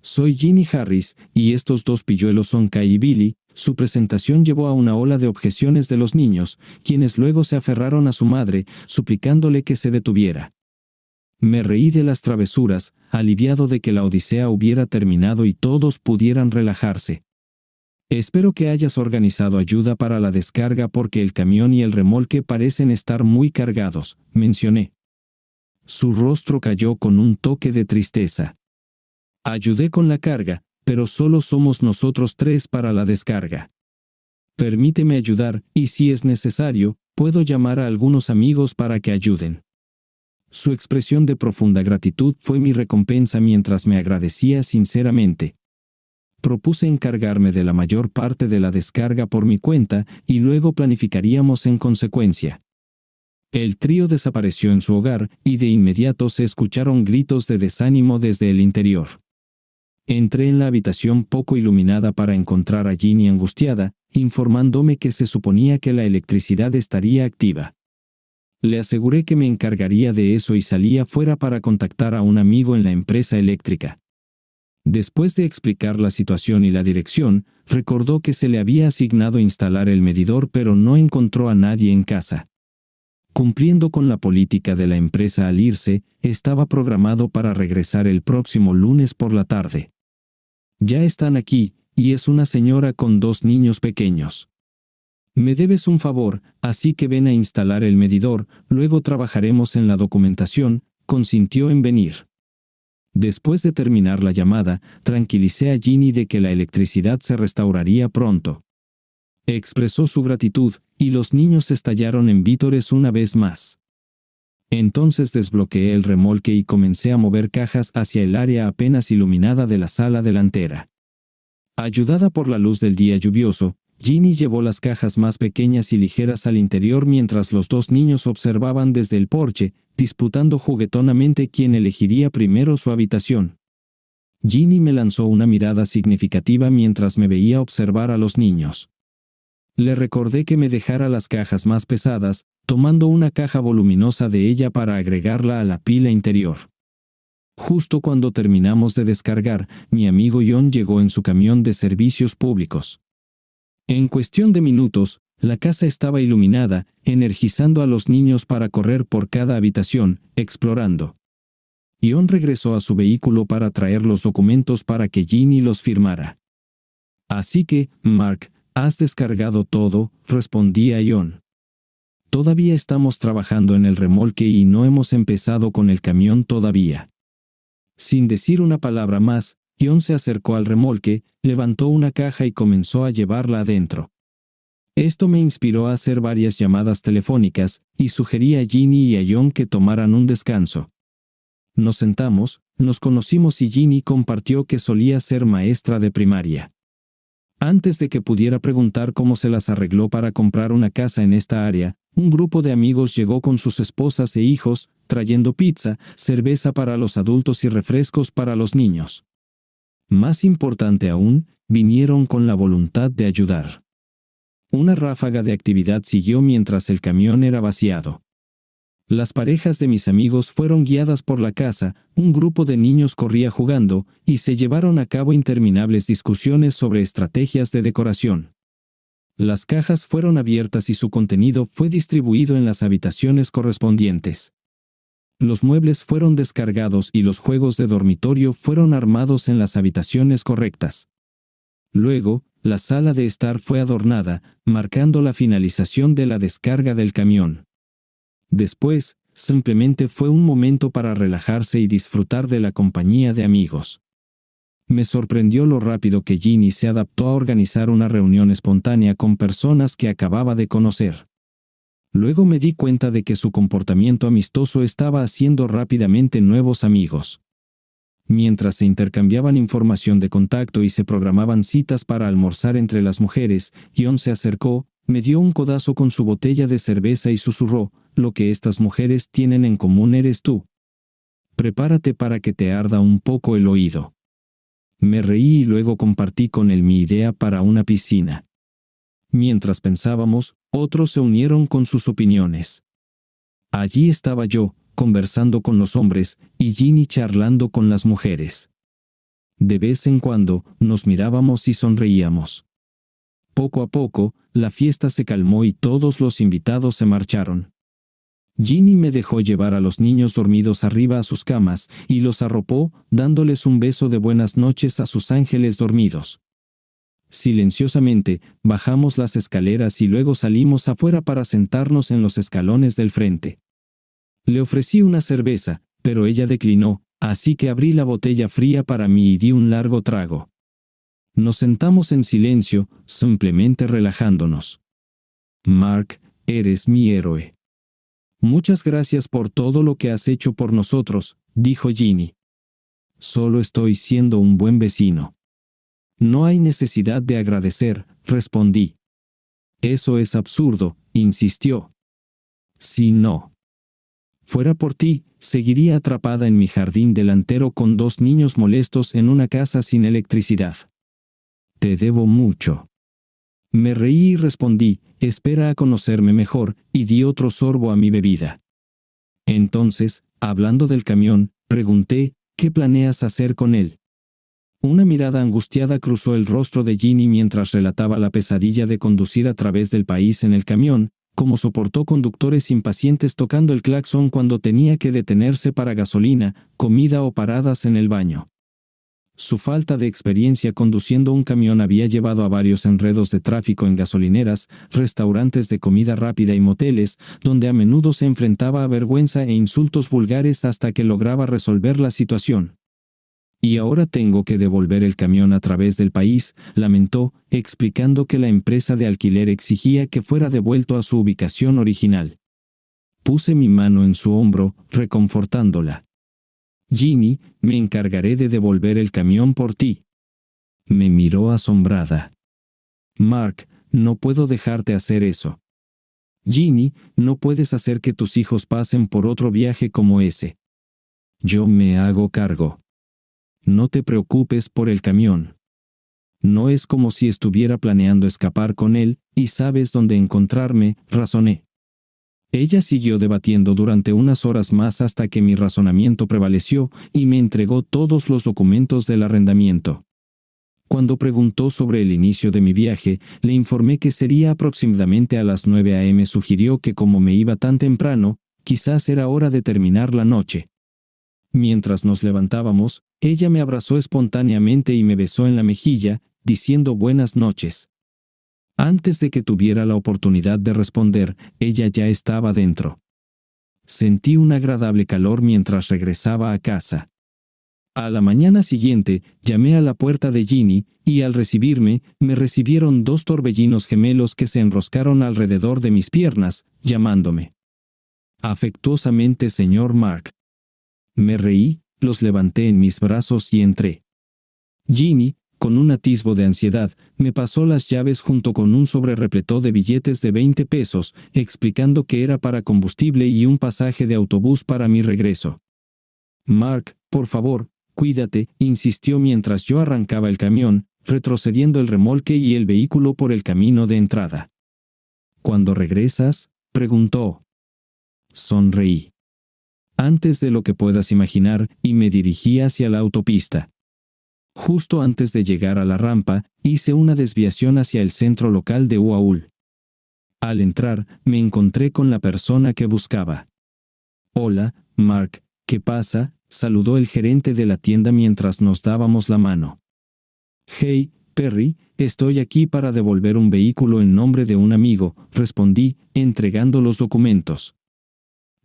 Soy Ginny Harris, y estos dos pilluelos son Kai y Billy». Su presentación llevó a una ola de objeciones de los niños, quienes luego se aferraron a su madre, suplicándole que se detuviera. Me reí de las travesuras, aliviado de que la odisea hubiera terminado y todos pudieran relajarse. «Espero que hayas organizado ayuda para la descarga porque el camión y el remolque parecen estar muy cargados», mencioné. Su rostro cayó con un toque de tristeza. «Ayudé con la carga, pero solo somos nosotros tres para la descarga. Permíteme ayudar, y si es necesario, puedo llamar a algunos amigos para que ayuden». Su expresión de profunda gratitud fue mi recompensa mientras me agradecía sinceramente. Propuse encargarme de la mayor parte de la descarga por mi cuenta y luego planificaríamos en consecuencia. El trío desapareció en su hogar y de inmediato se escucharon gritos de desánimo desde el interior. Entré en la habitación poco iluminada para encontrar a Ginny angustiada, informándome que se suponía que la electricidad estaría activa. Le aseguré que me encargaría de eso y salí afuera para contactar a un amigo en la empresa eléctrica. Después de explicar la situación y la dirección, recordó que se le había asignado instalar el medidor pero no encontró a nadie en casa. Cumpliendo con la política de la empresa al irse, estaba programado para regresar el próximo lunes por la tarde. «Ya están aquí, y es una señora con dos niños pequeños. Me debes un favor, así que ven a instalar el medidor, luego trabajaremos en la documentación», consintió en venir. Después de terminar la llamada, tranquilicé a Ginny de que la electricidad se restauraría pronto. Expresó su gratitud, y los niños estallaron en vítores una vez más. Entonces desbloqueé el remolque y comencé a mover cajas hacia el área apenas iluminada de la sala delantera. Ayudada por la luz del día lluvioso, Ginny llevó las cajas más pequeñas y ligeras al interior mientras los dos niños observaban desde el porche, disputando juguetonamente quién elegiría primero su habitación. Ginny me lanzó una mirada significativa mientras me veía observar a los niños. Le recordé que me dejara las cajas más pesadas, tomando una caja voluminosa de ella para agregarla a la pila interior. Justo cuando terminamos de descargar, mi amigo John llegó en su camión de servicios públicos. En cuestión de minutos, la casa estaba iluminada, energizando a los niños para correr por cada habitación, explorando. John regresó a su vehículo para traer los documentos para que Ginny los firmara. «Así que, Mark, has descargado todo», respondí a John. Todavía estamos trabajando en el remolque y no hemos empezado con el camión todavía. Sin decir una palabra más, John se acercó al remolque, levantó una caja y comenzó a llevarla adentro. Esto me inspiró a hacer varias llamadas telefónicas, y sugerí a Ginny y a John que tomaran un descanso. Nos sentamos, nos conocimos y Ginny compartió que solía ser maestra de primaria. Antes de que pudiera preguntar cómo se las arregló para comprar una casa en esta área, un grupo de amigos llegó con sus esposas e hijos, trayendo pizza, cerveza para los adultos y refrescos para los niños. Más importante aún, vinieron con la voluntad de ayudar. Una ráfaga de actividad siguió mientras el camión era vaciado. Las parejas de mis amigos fueron guiadas por la casa, un grupo de niños corría jugando, y se llevaron a cabo interminables discusiones sobre estrategias de decoración. Las cajas fueron abiertas y su contenido fue distribuido en las habitaciones correspondientes. Los muebles fueron descargados y los juegos de dormitorio fueron armados en las habitaciones correctas. Luego, la sala de estar fue adornada, marcando la finalización de la descarga del camión. Después, simplemente fue un momento para relajarse y disfrutar de la compañía de amigos. Me sorprendió lo rápido que Ginny se adaptó a organizar una reunión espontánea con personas que acababa de conocer. Luego me di cuenta de que su comportamiento amistoso estaba haciendo rápidamente nuevos amigos. Mientras se intercambiaban información de contacto y se programaban citas para almorzar entre las mujeres, John se acercó, me dio un codazo con su botella de cerveza y susurró: «Lo que estas mujeres tienen en común eres tú. Prepárate para que te arda un poco el oído». Me reí y luego compartí con él mi idea para una piscina. Mientras pensábamos, otros se unieron con sus opiniones. Allí estaba yo, conversando con los hombres, y Ginny charlando con las mujeres. De vez en cuando, nos mirábamos y sonreíamos. Poco a poco, la fiesta se calmó y todos los invitados se marcharon. Ginny me dejó llevar a los niños dormidos arriba a sus camas, y los arropó, dándoles un beso de buenas noches a sus ángeles dormidos. Silenciosamente, bajamos las escaleras y luego salimos afuera para sentarnos en los escalones del frente. Le ofrecí una cerveza, pero ella declinó, así que abrí la botella fría para mí y di un largo trago. Nos sentamos en silencio, simplemente relajándonos. «Mark, eres mi héroe. Muchas gracias por todo lo que has hecho por nosotros», dijo Ginny. «Solo estoy siendo un buen vecino». «No hay necesidad de agradecer», respondí. «Eso es absurdo», insistió. «Si no fuera por ti, seguiría atrapada en mi jardín delantero con 2 niños molestos en una casa sin electricidad. Te debo mucho». Me reí y respondí: «Espera a conocerme mejor», y di otro sorbo a mi bebida. Entonces, hablando del camión, pregunté: «¿Qué planeas hacer con él?». Una mirada angustiada cruzó el rostro de Ginny mientras relataba la pesadilla de conducir a través del país en el camión, cómo soportó conductores impacientes tocando el claxon cuando tenía que detenerse para gasolina, comida o paradas en el baño. Su falta de experiencia conduciendo un camión había llevado a varios enredos de tráfico en gasolineras, restaurantes de comida rápida y moteles, donde a menudo se enfrentaba a vergüenza e insultos vulgares hasta que lograba resolver la situación. «Y ahora tengo que devolver el camión a través del país», lamentó, explicando que la empresa de alquiler exigía que fuera devuelto a su ubicación original. Puse mi mano en su hombro, reconfortándola. «Ginny, me encargaré de devolver el camión por ti». Me miró asombrada. «Mark, no puedo dejarte hacer eso. Ginny, no puedes hacer que tus hijos pasen por otro viaje como ese. Yo me hago cargo. No te preocupes por el camión. No es como si estuviera planeando escapar con él, y sabes dónde encontrarme», razoné. Ella siguió debatiendo durante unas horas más hasta que mi razonamiento prevaleció y me entregó todos los documentos del arrendamiento. Cuando preguntó sobre el inicio de mi viaje, le informé que sería aproximadamente a las 9 a.m. Sugirió que como me iba tan temprano, quizás era hora de terminar la noche. Mientras nos levantábamos, ella me abrazó espontáneamente y me besó en la mejilla, diciendo buenas noches. Antes de que tuviera la oportunidad de responder, ella ya estaba dentro. Sentí un agradable calor mientras regresaba a casa. A la mañana siguiente, llamé a la puerta de Ginny, y al recibirme, me recibieron 2 torbellinos gemelos que se enroscaron alrededor de mis piernas, llamándome. Afectuosamente, señor Mark. Me reí, los levanté en mis brazos y entré. Ginny, con un atisbo de ansiedad, me pasó las llaves junto con un sobre repleto de billetes de 20 pesos, explicando que era para combustible y un pasaje de autobús para mi regreso. Mark, por favor, cuídate, insistió mientras yo arrancaba el camión, retrocediendo el remolque y el vehículo por el camino de entrada. ¿Cuándo regresas?, preguntó. Sonreí. Antes de lo que puedas imaginar, y me dirigí hacia la autopista. Justo antes de llegar a la rampa, hice una desviación hacia el centro local de Uaul. Al entrar, me encontré con la persona que buscaba. Hola, Mark, ¿qué pasa?, saludó el gerente de la tienda mientras nos dábamos la mano. Hey, Perry, estoy aquí para devolver un vehículo en nombre de un amigo, respondí, entregando los documentos.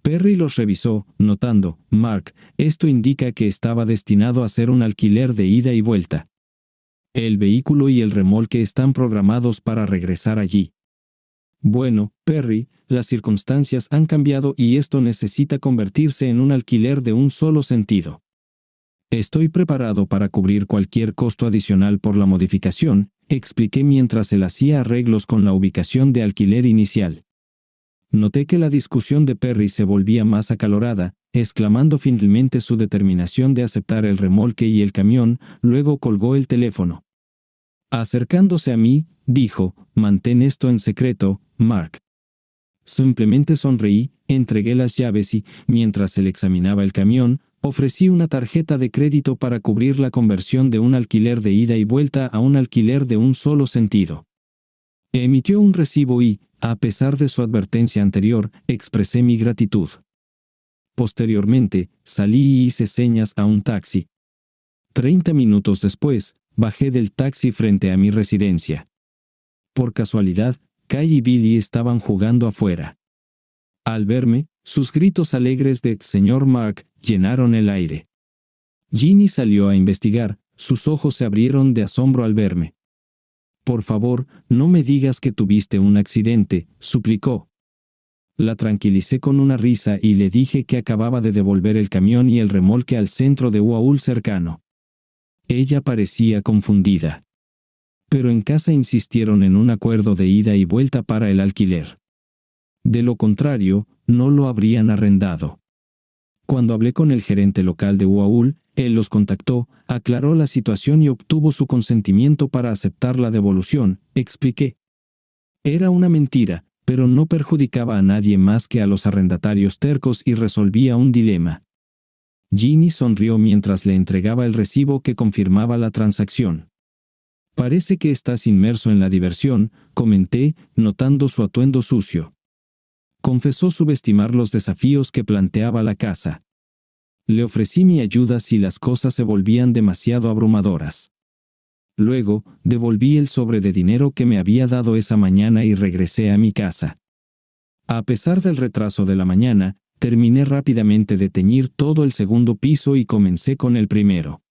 Perry los revisó, notando, Mark, esto indica que estaba destinado a ser un alquiler de ida y vuelta. El vehículo y el remolque están programados para regresar allí. Bueno, Perry, las circunstancias han cambiado y esto necesita convertirse en un alquiler de un solo sentido. Estoy preparado para cubrir cualquier costo adicional por la modificación, expliqué mientras él hacía arreglos con la ubicación de alquiler inicial. Noté que la discusión de Perry se volvía más acalorada, exclamando finalmente su determinación de aceptar el remolque y el camión, luego colgó el teléfono. Acercándose a mí, dijo, mantén esto en secreto, Mark. Simplemente sonreí, entregué las llaves y, mientras él examinaba el camión, ofrecí una tarjeta de crédito para cubrir la conversión de un alquiler de ida y vuelta a un alquiler de un solo sentido. Emitió un recibo y, a pesar de su advertencia anterior, expresé mi gratitud. Posteriormente, salí y hice señas a un taxi. 30 minutos después, bajé del taxi frente a mi residencia. Por casualidad, Kay y Billy estaban jugando afuera. Al verme, sus gritos alegres de «Señor Mark» llenaron el aire. Ginny salió a investigar, sus ojos se abrieron de asombro al verme. «Por favor, no me digas que tuviste un accidente», suplicó. La tranquilicé con una risa y le dije que acababa de devolver el camión y el remolque al centro de Uaul cercano. Ella parecía confundida. Pero en casa insistieron en un acuerdo de ida y vuelta para el alquiler. De lo contrario, no lo habrían arrendado. Cuando hablé con el gerente local de Uaul, él los contactó, aclaró la situación y obtuvo su consentimiento para aceptar la devolución, expliqué. Era una mentira, pero no perjudicaba a nadie más que a los arrendatarios tercos y resolvía un dilema. Ginny sonrió mientras le entregaba el recibo que confirmaba la transacción. «Parece que estás inmerso en la diversión», comenté, notando su atuendo sucio. Confesó subestimar los desafíos que planteaba la casa. Le ofrecí mi ayuda si las cosas se volvían demasiado abrumadoras. Luego, devolví el sobre de dinero que me había dado esa mañana y regresé a mi casa. A pesar del retraso de la mañana, terminé rápidamente de teñir todo el segundo piso y comencé con el primero.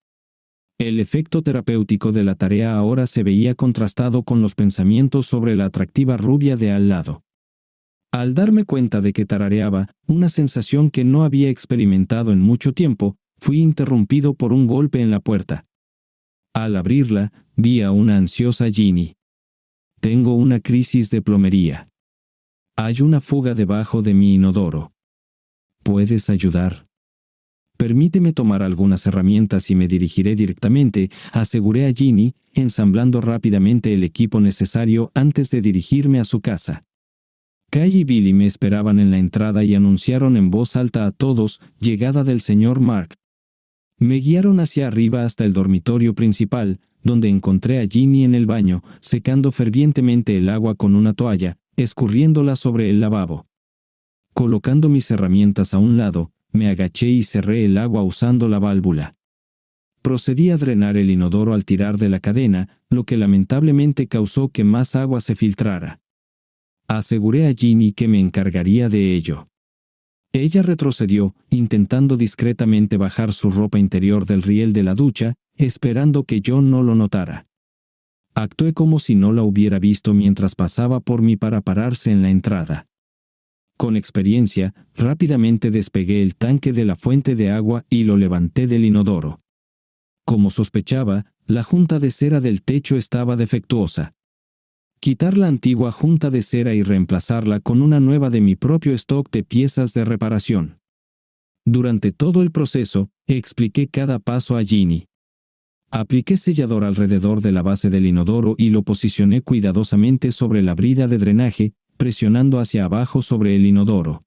El efecto terapéutico de la tarea ahora se veía contrastado con los pensamientos sobre la atractiva rubia de al lado. Al darme cuenta de que tarareaba, una sensación que no había experimentado en mucho tiempo, fui interrumpido por un golpe en la puerta. Al abrirla, vi a una ansiosa Ginny. «Tengo una crisis de plomería. Hay una fuga debajo de mi inodoro. ¿Puedes ayudar?» «Permíteme tomar algunas herramientas y me dirigiré directamente», aseguré a Ginny, ensamblando rápidamente el equipo necesario antes de dirigirme a su casa. Kay y Billy me esperaban en la entrada y anunciaron en voz alta a todos, llegada del señor Mark. Me guiaron hacia arriba hasta el dormitorio principal, donde encontré a Ginny en el baño, secando fervientemente el agua con una toalla, escurriéndola sobre el lavabo. Colocando mis herramientas a un lado, me agaché y cerré el agua usando la válvula. procedí a drenar el inodoro al tirar de la cadena, lo que lamentablemente causó que más agua se filtrara. Aseguré a Ginny que me encargaría de ello. Ella retrocedió, intentando discretamente bajar su ropa interior del riel de la ducha, esperando que yo no lo notara. Actué como si no la hubiera visto mientras pasaba por mí para pararse en la entrada. Con experiencia, rápidamente despegué el tanque de la fuente de agua y lo levanté del inodoro. Como sospechaba, la junta de cera del techo estaba defectuosa. Quitar la antigua junta de cera y reemplazarla con una nueva de mi propio stock de piezas de reparación. Durante todo el proceso, expliqué cada paso a Ginny. Apliqué sellador alrededor de la base del inodoro y lo posicioné cuidadosamente sobre la brida de drenaje, presionando hacia abajo sobre el inodoro.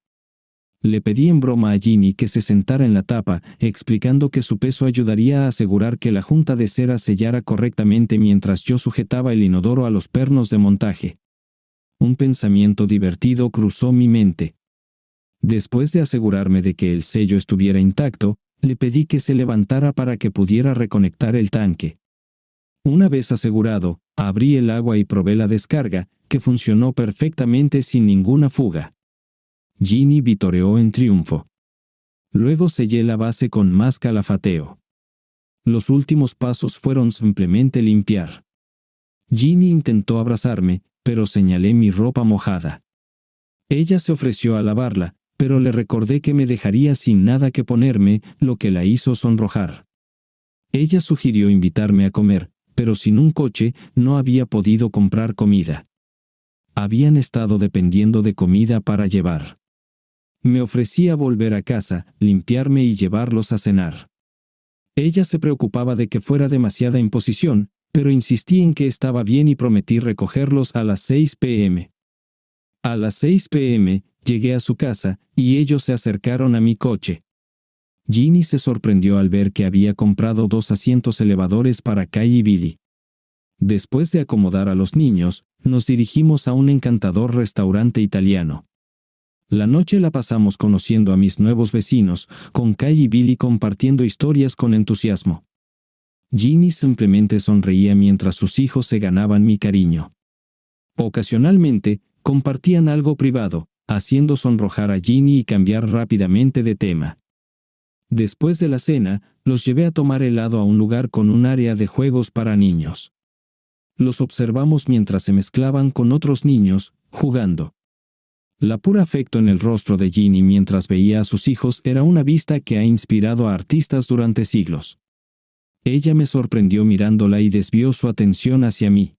Le pedí en broma a Ginny que se sentara en la tapa, explicando que su peso ayudaría a asegurar que la junta de cera sellara correctamente mientras yo sujetaba el inodoro a los pernos de montaje. Un pensamiento divertido cruzó mi mente. Después de asegurarme de que el sello estuviera intacto, le pedí que se levantara para que pudiera reconectar el tanque. Una vez asegurado, abrí el agua y probé la descarga, que funcionó perfectamente sin ninguna fuga. Ginny vitoreó en triunfo. Luego sellé la base con más calafateo. Los últimos pasos fueron simplemente limpiar. Ginny intentó abrazarme, pero señalé mi ropa mojada. Ella se ofreció a lavarla, pero le recordé que me dejaría sin nada que ponerme, lo que la hizo sonrojar. Ella sugirió invitarme a comer, pero sin un coche no había podido comprar comida. Habían estado dependiendo de comida para llevar. Me ofrecía volver a casa, limpiarme y llevarlos a cenar. Ella se preocupaba de que fuera demasiada imposición, pero insistí en que estaba bien y prometí recogerlos a las 6 p.m. A las 6 p.m., llegué a su casa, y ellos se acercaron a mi coche. Ginny se sorprendió al ver que había comprado 2 asientos elevadores para Kai y Billy. Después de acomodar a los niños, nos dirigimos a un encantador restaurante italiano. La noche la pasamos conociendo a mis nuevos vecinos, con Kai y Billy compartiendo historias con entusiasmo. Ginny simplemente sonreía mientras sus hijos se ganaban mi cariño. Ocasionalmente, compartían algo privado, haciendo sonrojar a Ginny y cambiar rápidamente de tema. Después de la cena, los llevé a tomar helado a un lugar con un área de juegos para niños. Los observamos mientras se mezclaban con otros niños, jugando. La pura afecto en el rostro de Ginny mientras veía a sus hijos era una vista que ha inspirado a artistas durante siglos. Ella me sorprendió mirándola y desvió su atención hacia mí.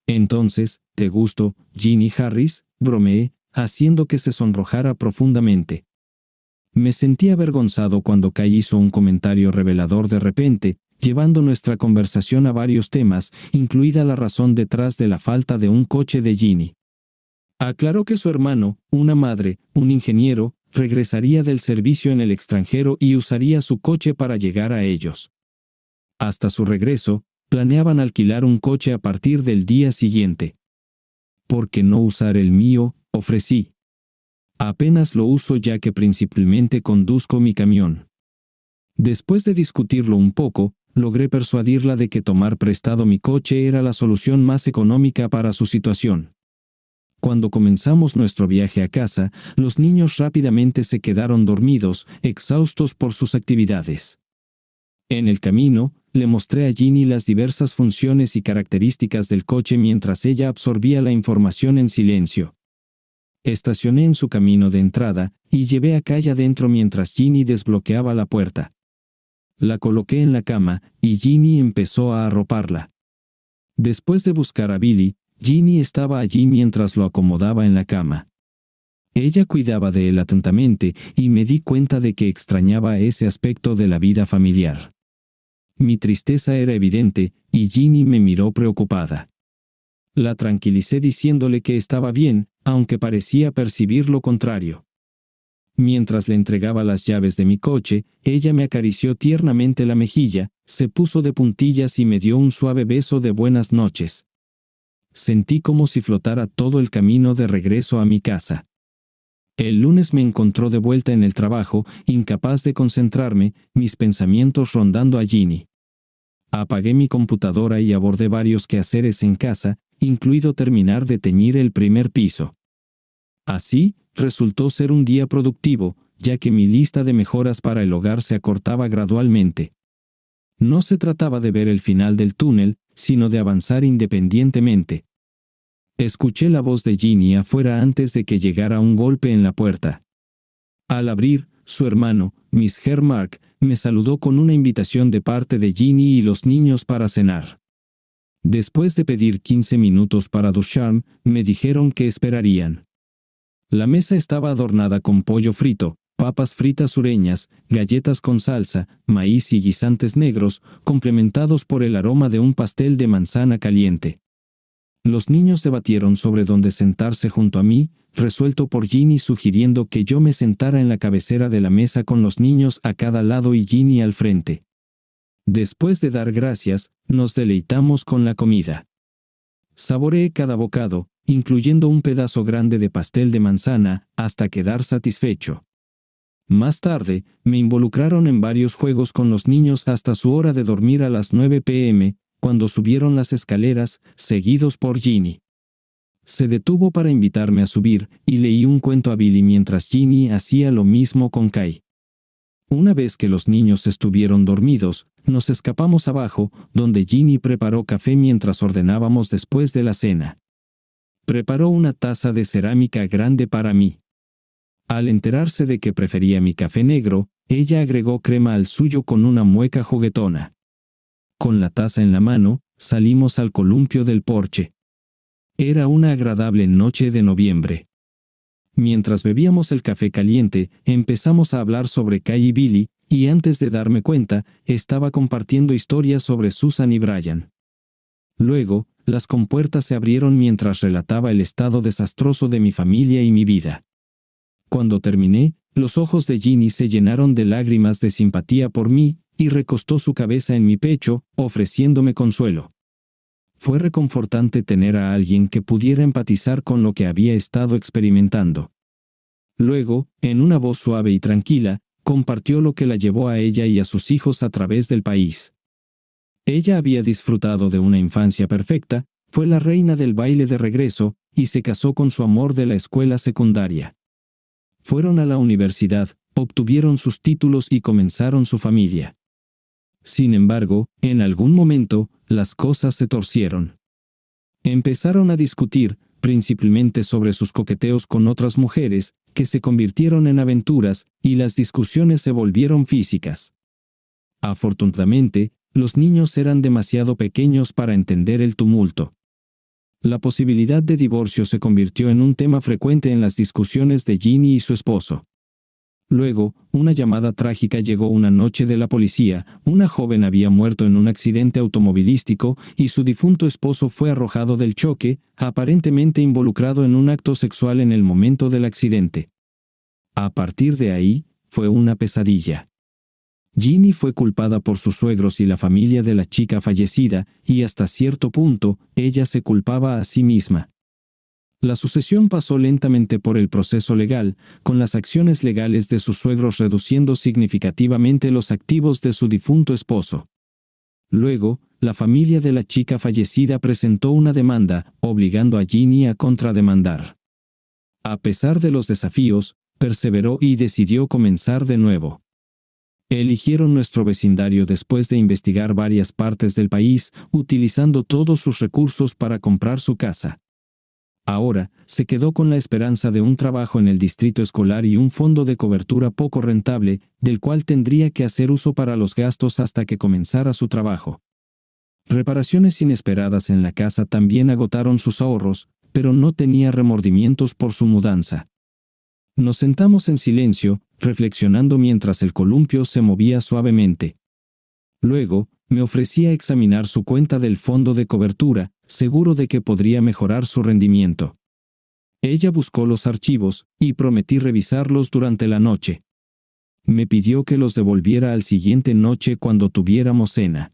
Entonces, ¿te gusto, Ginny Harris?, bromeé, haciendo que se sonrojara profundamente. Me sentí avergonzado cuando Kai hizo un comentario revelador de repente, llevando nuestra conversación a varios temas, incluida la razón detrás de la falta de un coche de Ginny. Aclaró que su hermano, una madre, un ingeniero, regresaría del servicio en el extranjero y usaría su coche para llegar a ellos. Hasta su regreso, planeaban alquilar un coche a partir del día siguiente. ¿Por qué no usar el mío?, ofrecí. Apenas lo uso ya que principalmente conduzco mi camión. Después de discutirlo un poco, logré persuadirla de que tomar prestado mi coche era la solución más económica para su situación. Cuando comenzamos nuestro viaje a casa, los niños rápidamente se quedaron dormidos, exhaustos por sus actividades. En el camino, le mostré a Ginny las diversas funciones y características del coche mientras ella absorbía la información en silencio. Estacioné en su camino de entrada y llevé a Kai adentro mientras Ginny desbloqueaba la puerta. La coloqué en la cama y Ginny empezó a arroparla. Después de buscar a Billy, Ginny estaba allí mientras lo acomodaba en la cama. Ella cuidaba de él atentamente y me di cuenta de que extrañaba ese aspecto de la vida familiar. Mi tristeza era evidente y Ginny me miró preocupada. La tranquilicé diciéndole que estaba bien, aunque parecía percibir lo contrario. Mientras le entregaba las llaves de mi coche, ella me acarició tiernamente la mejilla, se puso de puntillas y me dio un suave beso de buenas noches. Sentí como si flotara todo el camino de regreso a mi casa. El lunes me encontró de vuelta en el trabajo, incapaz de concentrarme, mis pensamientos rondando a Ginny. Apagué mi computadora y abordé varios quehaceres en casa, incluido terminar de teñir el primer piso. Así, resultó ser un día productivo, ya que mi lista de mejoras para el hogar se acortaba gradualmente. No se trataba de ver el final del túnel, sino de avanzar independientemente. Escuché la voz de Ginny afuera antes de que llegara un golpe en la puerta. Al abrir, su hermano, Mr. Mark, me saludó con una invitación de parte de Ginny y los niños para cenar. Después de pedir 15 minutos para ducharme, me dijeron que esperarían. La mesa estaba adornada con pollo frito, papas fritas sureñas, galletas con salsa, maíz y guisantes negros, complementados por el aroma de un pastel de manzana caliente. Los niños debatieron sobre dónde sentarse junto a mí, resuelto por Ginny sugiriendo que yo me sentara en la cabecera de la mesa con los niños a cada lado y Ginny al frente. Después de dar gracias, nos deleitamos con la comida. Saboreé cada bocado, incluyendo un pedazo grande de pastel de manzana, hasta quedar satisfecho. Más tarde, me involucraron en varios juegos con los niños hasta su hora de dormir a las 9 p.m., cuando subieron las escaleras, seguidos por Ginny. Se detuvo para invitarme a subir, y leí un cuento a Billy mientras Ginny hacía lo mismo con Kai. Una vez que los niños estuvieron dormidos, nos escapamos abajo, donde Ginny preparó café mientras ordenábamos después de la cena. Preparó una taza de cerámica grande para mí. Al enterarse de que prefería mi café negro, ella agregó crema al suyo con una mueca juguetona. Con la taza en la mano, salimos al columpio del porche. Era una agradable noche de noviembre. Mientras bebíamos el café caliente, empezamos a hablar sobre Kai y Billy, y antes de darme cuenta, estaba compartiendo historias sobre Susan y Brian. Luego, las compuertas se abrieron mientras relataba el estado desastroso de mi familia y mi vida. Cuando terminé, los ojos de Ginny se llenaron de lágrimas de simpatía por mí, y recostó su cabeza en mi pecho, ofreciéndome consuelo. Fue reconfortante tener a alguien que pudiera empatizar con lo que había estado experimentando. Luego, en una voz suave y tranquila, compartió lo que la llevó a ella y a sus hijos a través del país. Ella había disfrutado de una infancia perfecta, fue la reina del baile de regreso, y se casó con su amor de la escuela secundaria. Fueron a la universidad, obtuvieron sus títulos y comenzaron su familia. Sin embargo, en algún momento, las cosas se torcieron. Empezaron a discutir, principalmente sobre sus coqueteos con otras mujeres, que se convirtieron en aventuras, y las discusiones se volvieron físicas. Afortunadamente, los niños eran demasiado pequeños para entender el tumulto. La posibilidad de divorcio se convirtió en un tema frecuente en las discusiones de Ginny y su esposo. Luego, una llamada trágica llegó una noche de la policía. Una joven había muerto en un accidente automovilístico y su difunto esposo fue arrojado del choque, aparentemente involucrado en un acto sexual en el momento del accidente. A partir de ahí, fue una pesadilla. Ginny fue culpada por sus suegros y la familia de la chica fallecida, y hasta cierto punto, ella se culpaba a sí misma. La sucesión pasó lentamente por el proceso legal, con las acciones legales de sus suegros reduciendo significativamente los activos de su difunto esposo. Luego, la familia de la chica fallecida presentó una demanda, obligando a Ginny a contrademandar. A pesar de los desafíos, perseveró y decidió comenzar de nuevo. Eligieron nuestro vecindario después de investigar varias partes del país, utilizando todos sus recursos para comprar su casa. Ahora, se quedó con la esperanza de un trabajo en el distrito escolar y un fondo de cobertura poco rentable, del cual tendría que hacer uso para los gastos hasta que comenzara su trabajo. Reparaciones inesperadas en la casa también agotaron sus ahorros, pero no tenía remordimientos por su mudanza. Nos sentamos en silencio, reflexionando mientras el columpio se movía suavemente. Luego, me ofrecí a examinar su cuenta del fondo de cobertura, seguro de que podría mejorar su rendimiento. Ella buscó los archivos, y prometí revisarlos durante la noche. Me pidió que los devolviera al siguiente noche cuando tuviéramos cena.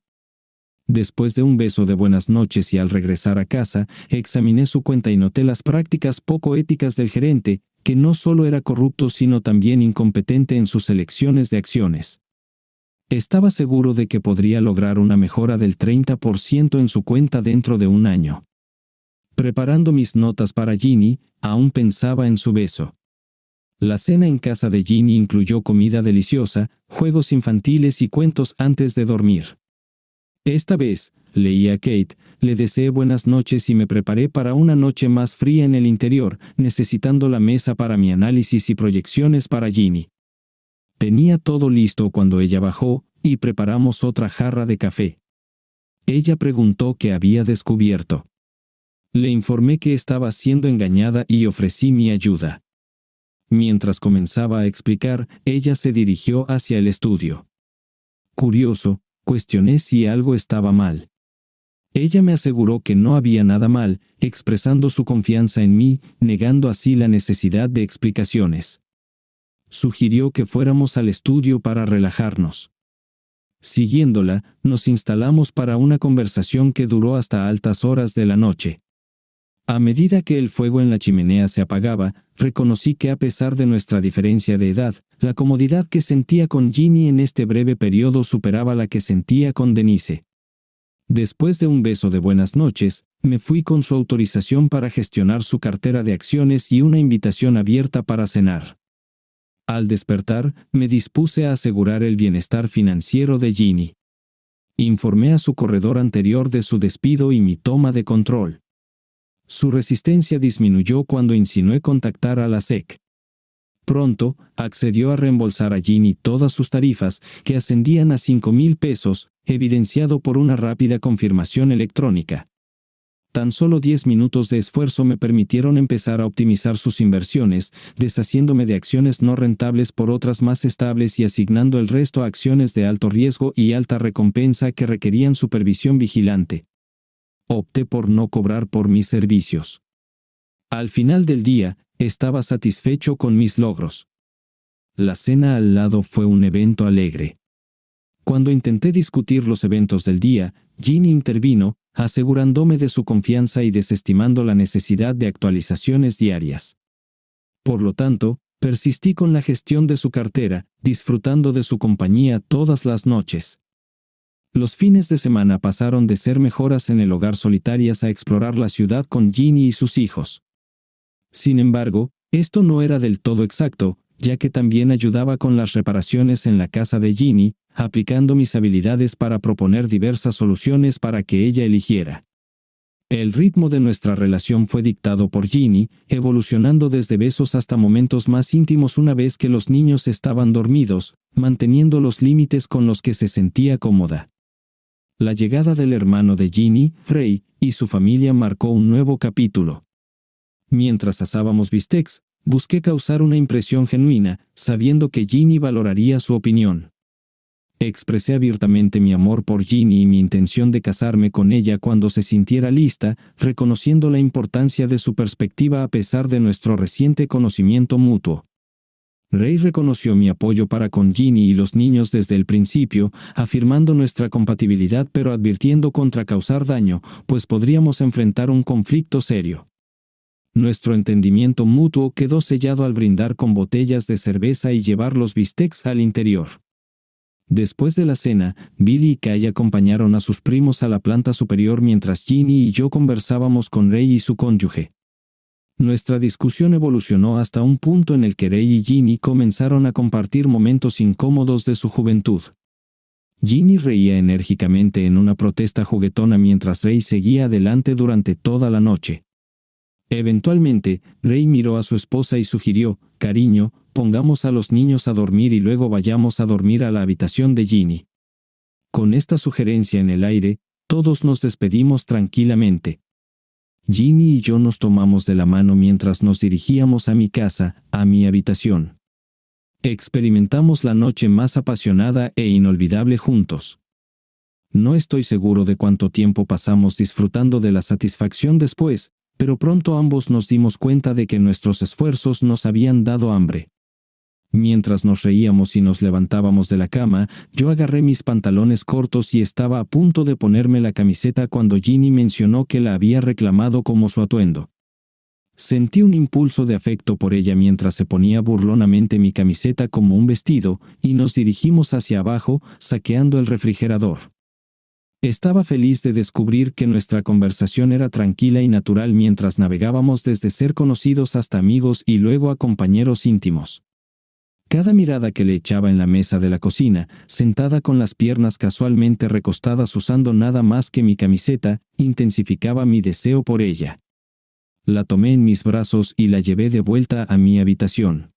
Después de un beso de buenas noches y al regresar a casa, examiné su cuenta y noté las prácticas poco éticas del gerente, que no solo era corrupto sino también incompetente en sus elecciones de acciones. Estaba seguro de que podría lograr una mejora del 30% en su cuenta dentro de un año. Preparando mis notas para Ginny, aún pensaba en su beso. La cena en casa de Ginny incluyó comida deliciosa, juegos infantiles y cuentos antes de dormir. Esta vez, leí a Kate, le deseé buenas noches y me preparé para una noche más fría en el interior, necesitando la mesa para mi análisis y proyecciones para Ginny. Tenía todo listo cuando ella bajó, y preparamos otra jarra de café. Ella preguntó qué había descubierto. Le informé que estaba siendo engañada y ofrecí mi ayuda. Mientras comenzaba a explicar, ella se dirigió hacia el estudio. Curioso, cuestioné si algo estaba mal. Ella me aseguró que no había nada mal, expresando su confianza en mí, negando así la necesidad de explicaciones. Sugirió que fuéramos al estudio para relajarnos. Siguiéndola, nos instalamos para una conversación que duró hasta altas horas de la noche. A medida que el fuego en la chimenea se apagaba, reconocí que a pesar de nuestra diferencia de edad, la comodidad que sentía con Ginny en este breve periodo superaba la que sentía con Denise. Después de un beso de buenas noches, me fui con su autorización para gestionar su cartera de acciones y una invitación abierta para cenar. Al despertar, me dispuse a asegurar el bienestar financiero de Ginny. Informé a su corredor anterior de su despido y mi toma de control. Su resistencia disminuyó cuando insinué contactar a la SEC. Pronto, accedió a reembolsar a Ginny todas sus tarifas, que ascendían a 5,000 pesos, evidenciado por una rápida confirmación electrónica. Tan solo 10 minutos de esfuerzo me permitieron empezar a optimizar sus inversiones, deshaciéndome de acciones no rentables por otras más estables y asignando el resto a acciones de alto riesgo y alta recompensa que requerían supervisión vigilante. Opté por no cobrar por mis servicios. Al final del día, estaba satisfecho con mis logros. La cena al lado fue un evento alegre. Cuando intenté discutir los eventos del día, Ginny intervino, asegurándome de su confianza y desestimando la necesidad de actualizaciones diarias. Por lo tanto, persistí con la gestión de su cartera, disfrutando de su compañía todas las noches. Los fines de semana pasaron de ser mejoras en el hogar solitarias a explorar la ciudad con Ginny y sus hijos. Sin embargo, esto no era del todo exacto, ya que también ayudaba con las reparaciones en la casa de Ginny, aplicando mis habilidades para proponer diversas soluciones para que ella eligiera. El ritmo de nuestra relación fue dictado por Ginny, evolucionando desde besos hasta momentos más íntimos una vez que los niños estaban dormidos, manteniendo los límites con los que se sentía cómoda. La llegada del hermano de Ginny, Ray, y su familia marcó un nuevo capítulo. Mientras asábamos bistecs, busqué causar una impresión genuina, sabiendo que Ginny valoraría su opinión. Expresé abiertamente mi amor por Ginny y mi intención de casarme con ella cuando se sintiera lista, reconociendo la importancia de su perspectiva a pesar de nuestro reciente conocimiento mutuo. Ray reconoció mi apoyo para con Ginny y los niños desde el principio, afirmando nuestra compatibilidad pero advirtiendo contra causar daño, pues podríamos enfrentar un conflicto serio. Nuestro entendimiento mutuo quedó sellado al brindar con botellas de cerveza y llevar los bistecs al interior. Después de la cena, Billy y Kay acompañaron a sus primos a la planta superior mientras Ginny y yo conversábamos con Ray y su cónyuge. Nuestra discusión evolucionó hasta un punto en el que Ray y Ginny comenzaron a compartir momentos incómodos de su juventud. Ginny reía enérgicamente en una protesta juguetona mientras Ray seguía adelante durante toda la noche. Eventualmente, Ray miró a su esposa y sugirió, «Cariño, pongamos a los niños a dormir y luego vayamos a dormir a la habitación de Ginny». Con esta sugerencia en el aire, todos nos despedimos tranquilamente. Ginny y yo nos tomamos de la mano mientras nos dirigíamos a mi casa, a mi habitación. Experimentamos la noche más apasionada e inolvidable juntos. No estoy seguro de cuánto tiempo pasamos disfrutando de la satisfacción después, pero pronto ambos nos dimos cuenta de que nuestros esfuerzos nos habían dado hambre. Mientras nos reíamos y nos levantábamos de la cama, yo agarré mis pantalones cortos y estaba a punto de ponerme la camiseta cuando Ginny mencionó que la había reclamado como su atuendo. Sentí un impulso de afecto por ella mientras se ponía burlonamente mi camiseta como un vestido, y nos dirigimos hacia abajo, saqueando el refrigerador. Estaba feliz de descubrir que nuestra conversación era tranquila y natural mientras navegábamos desde ser conocidos hasta amigos y luego a compañeros íntimos. Cada mirada que le echaba en la mesa de la cocina, sentada con las piernas casualmente recostadas usando nada más que mi camiseta, intensificaba mi deseo por ella. La tomé en mis brazos y la llevé de vuelta a mi habitación.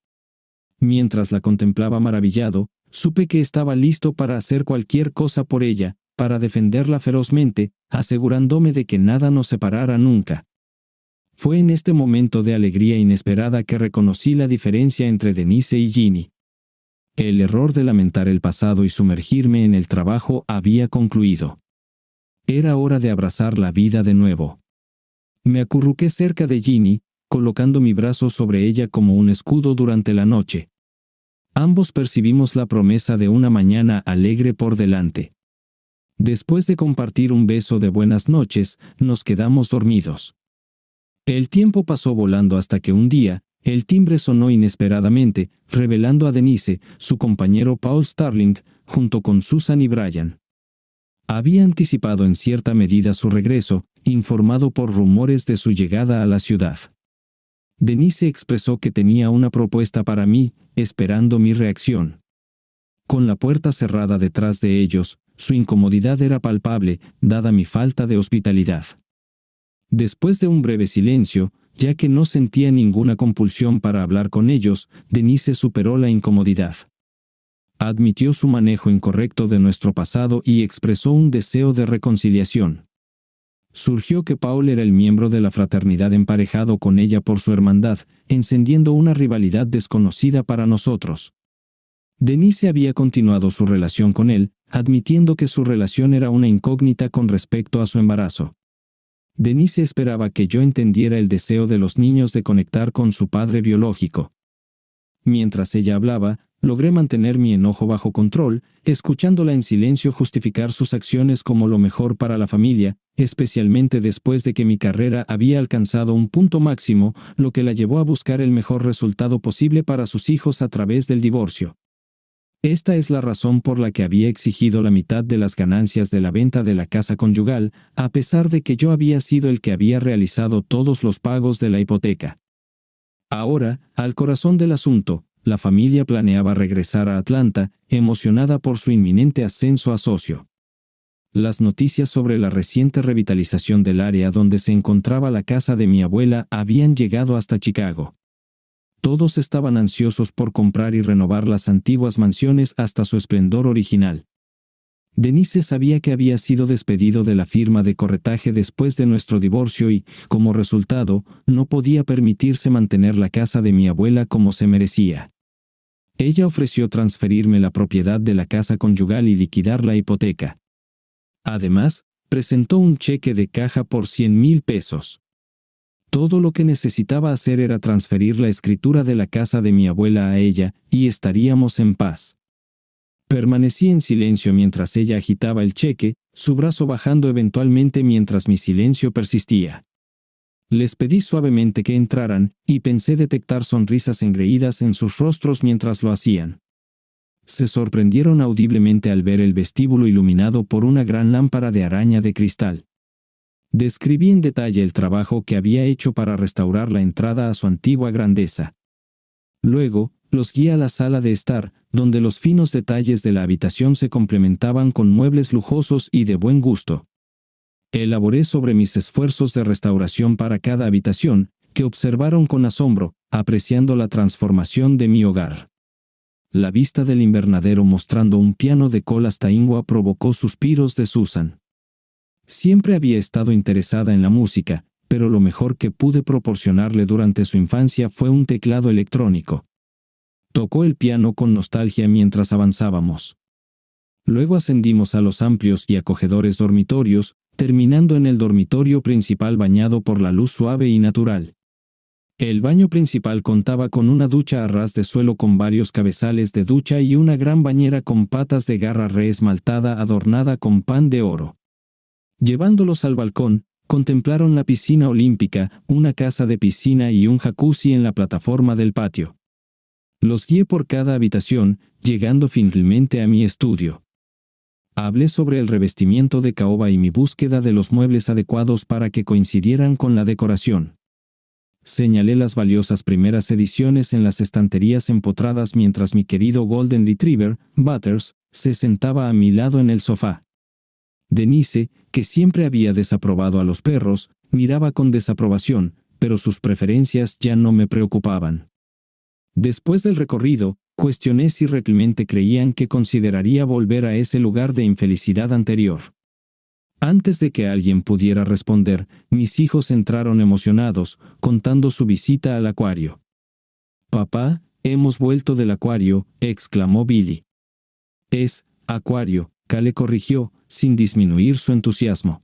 Mientras la contemplaba maravillado, supe que estaba listo para hacer cualquier cosa por ella, para defenderla ferozmente, asegurándome de que nada nos separara nunca. Fue en este momento de alegría inesperada que reconocí la diferencia entre Denise y Ginny. El error de lamentar el pasado y sumergirme en el trabajo había concluido. Era hora de abrazar la vida de nuevo. Me acurruqué cerca de Ginny, colocando mi brazo sobre ella como un escudo durante la noche. Ambos percibimos la promesa de una mañana alegre por delante. Después de compartir un beso de buenas noches, nos quedamos dormidos. El tiempo pasó volando hasta que un día, el timbre sonó inesperadamente, revelando a Denise, su compañero Paul Starling, junto con Susan y Brian. Había anticipado en cierta medida su regreso, informado por rumores de su llegada a la ciudad. Denise expresó que tenía una propuesta para mí, esperando mi reacción. Con la puerta cerrada detrás de ellos, su incomodidad era palpable, dada mi falta de hospitalidad. Después de un breve silencio, ya que no sentía ninguna compulsión para hablar con ellos, Denise superó la incomodidad. Admitió su manejo incorrecto de nuestro pasado y expresó un deseo de reconciliación. Surgió que Paul era el miembro de la fraternidad emparejado con ella por su hermandad, encendiendo una rivalidad desconocida para nosotros. Denise había continuado su relación con él, admitiendo que su relación era una incógnita con respecto a su embarazo. Denise esperaba que yo entendiera el deseo de los niños de conectar con su padre biológico. Mientras ella hablaba, logré mantener mi enojo bajo control, escuchándola en silencio justificar sus acciones como lo mejor para la familia, especialmente después de que mi carrera había alcanzado un punto máximo, lo que la llevó a buscar el mejor resultado posible para sus hijos a través del divorcio. Esta es la razón por la que había exigido la mitad de las ganancias de la venta de la casa conyugal, a pesar de que yo había sido el que había realizado todos los pagos de la hipoteca. Ahora, al corazón del asunto, la familia planeaba regresar a Atlanta, emocionada por su inminente ascenso a socio. Las noticias sobre la reciente revitalización del área donde se encontraba la casa de mi abuela habían llegado hasta Chicago. Todos estaban ansiosos por comprar y renovar las antiguas mansiones hasta su esplendor original. Denise sabía que había sido despedido de la firma de corretaje después de nuestro divorcio y, como resultado, no podía permitirse mantener la casa de mi abuela como se merecía. Ella ofreció transferirme la propiedad de la casa conyugal y liquidar la hipoteca. Además, presentó un cheque de caja por 100,000 pesos. Todo lo que necesitaba hacer era transferir la escritura de la casa de mi abuela a ella, y estaríamos en paz. Permanecí en silencio mientras ella agitaba el cheque, su brazo bajando eventualmente mientras mi silencio persistía. Les pedí suavemente que entraran, y pensé detectar sonrisas engreídas en sus rostros mientras lo hacían. Se sorprendieron audiblemente al ver el vestíbulo iluminado por una gran lámpara de araña de cristal. Describí en detalle el trabajo que había hecho para restaurar la entrada a su antigua grandeza. Luego, los guié a la sala de estar, donde los finos detalles de la habitación se complementaban con muebles lujosos y de buen gusto. Elaboré sobre mis esfuerzos de restauración para cada habitación, que observaron con asombro, apreciando la transformación de mi hogar. La vista del invernadero mostrando un piano de colas taingua provocó suspiros de Susan. Siempre había estado interesada en la música, pero lo mejor que pude proporcionarle durante su infancia fue un teclado electrónico. Tocó el piano con nostalgia mientras avanzábamos. Luego ascendimos a los amplios y acogedores dormitorios, terminando en el dormitorio principal bañado por la luz suave y natural. El baño principal contaba con una ducha a ras de suelo con varios cabezales de ducha y una gran bañera con patas de garra reesmaltada adornada con pan de oro. Llevándolos al balcón, contemplaron la piscina olímpica, una casa de piscina y un jacuzzi en la plataforma del patio. Los guié por cada habitación, llegando finalmente a mi estudio. Hablé sobre el revestimiento de caoba y mi búsqueda de los muebles adecuados para que coincidieran con la decoración. Señalé las valiosas primeras ediciones en las estanterías empotradas mientras mi querido Golden Retriever, Butters, se sentaba a mi lado en el sofá. Denise, que siempre había desaprobado a los perros, miraba con desaprobación, pero sus preferencias ya no me preocupaban. Después del recorrido, cuestioné si realmente creían que consideraría volver a ese lugar de infelicidad anterior. Antes de que alguien pudiera responder, mis hijos entraron emocionados, contando su visita al acuario. «Papá, hemos vuelto del acuario», exclamó Billy. «Es acuario», Cale corrigió, sin disminuir su entusiasmo.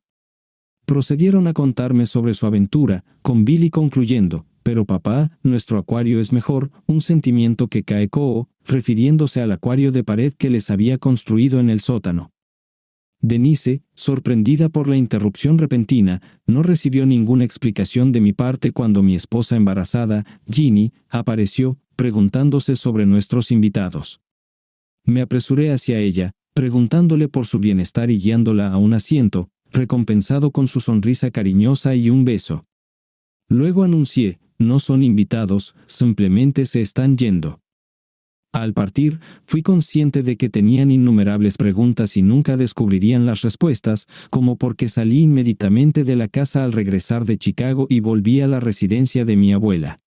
Procedieron a contarme sobre su aventura, con Billy concluyendo: «Pero papá, nuestro acuario es mejor», un sentimiento que ecoó, refiriéndose al acuario de pared que les había construido en el sótano. Denise, sorprendida por la interrupción repentina, no recibió ninguna explicación de mi parte cuando mi esposa embarazada, Ginny, apareció, preguntándose sobre nuestros invitados. Me apresuré hacia ella, preguntándole por su bienestar y guiándola a un asiento, recompensado con su sonrisa cariñosa y un beso. Luego anuncié: «No son invitados, simplemente se están yendo». Al partir, fui consciente de que tenían innumerables preguntas y nunca descubrirían las respuestas, como por qué salí inmediatamente de la casa al regresar de Chicago y volví a la residencia de mi abuela.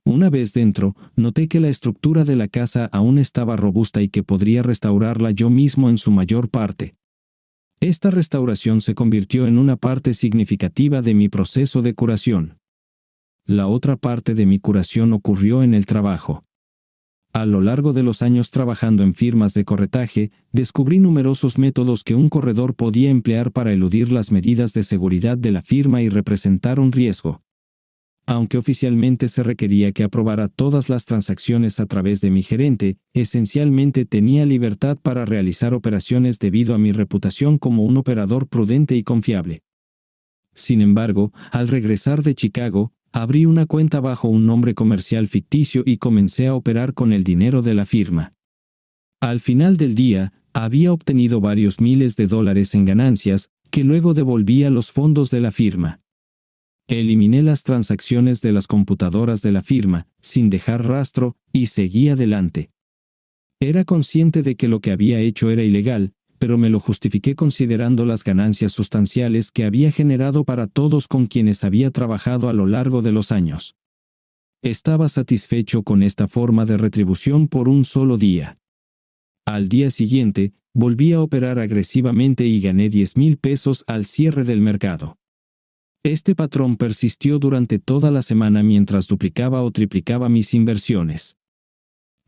Una vez dentro, noté que la estructura de la casa aún estaba robusta y que podría restaurarla yo mismo en su mayor parte. Esta restauración se convirtió en una parte significativa de mi proceso de curación. La otra parte de mi curación ocurrió en el trabajo. A lo largo de los años trabajando en firmas de corretaje, descubrí numerosos métodos que un corredor podía emplear para eludir las medidas de seguridad de la firma y representar un riesgo. Aunque oficialmente se requería que aprobara todas las transacciones a través de mi gerente, esencialmente tenía libertad para realizar operaciones debido a mi reputación como un operador prudente y confiable. Sin embargo, al regresar de Chicago, abrí una cuenta bajo un nombre comercial ficticio y comencé a operar con el dinero de la firma. Al final del día, había obtenido varios miles de dólares en ganancias, que luego devolví a los fondos de la firma. Eliminé las transacciones de las computadoras de la firma, sin dejar rastro, y seguí adelante. Era consciente de que lo que había hecho era ilegal, pero me lo justifiqué considerando las ganancias sustanciales que había generado para todos con quienes había trabajado a lo largo de los años. Estaba satisfecho con esta forma de retribución por un solo día. Al día siguiente, volví a operar agresivamente y gané 10,000 pesos al cierre del mercado. Este patrón persistió durante toda la semana mientras duplicaba o triplicaba mis inversiones.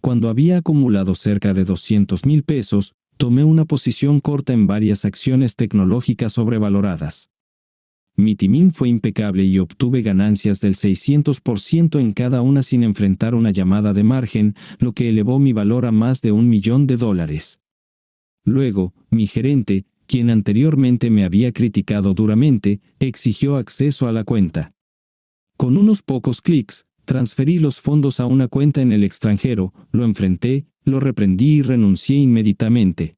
Cuando había acumulado cerca de 200,000 pesos, tomé una posición corta en varias acciones tecnológicas sobrevaloradas. Mi timing fue impecable y obtuve ganancias del 600% en cada una sin enfrentar una llamada de margen, lo que elevó mi valor a más de $1 millón. Luego, mi gerente, quien anteriormente me había criticado duramente, exigió acceso a la cuenta. Con unos pocos clics, transferí los fondos a una cuenta en el extranjero, lo enfrenté, lo reprendí y renuncié inmediatamente.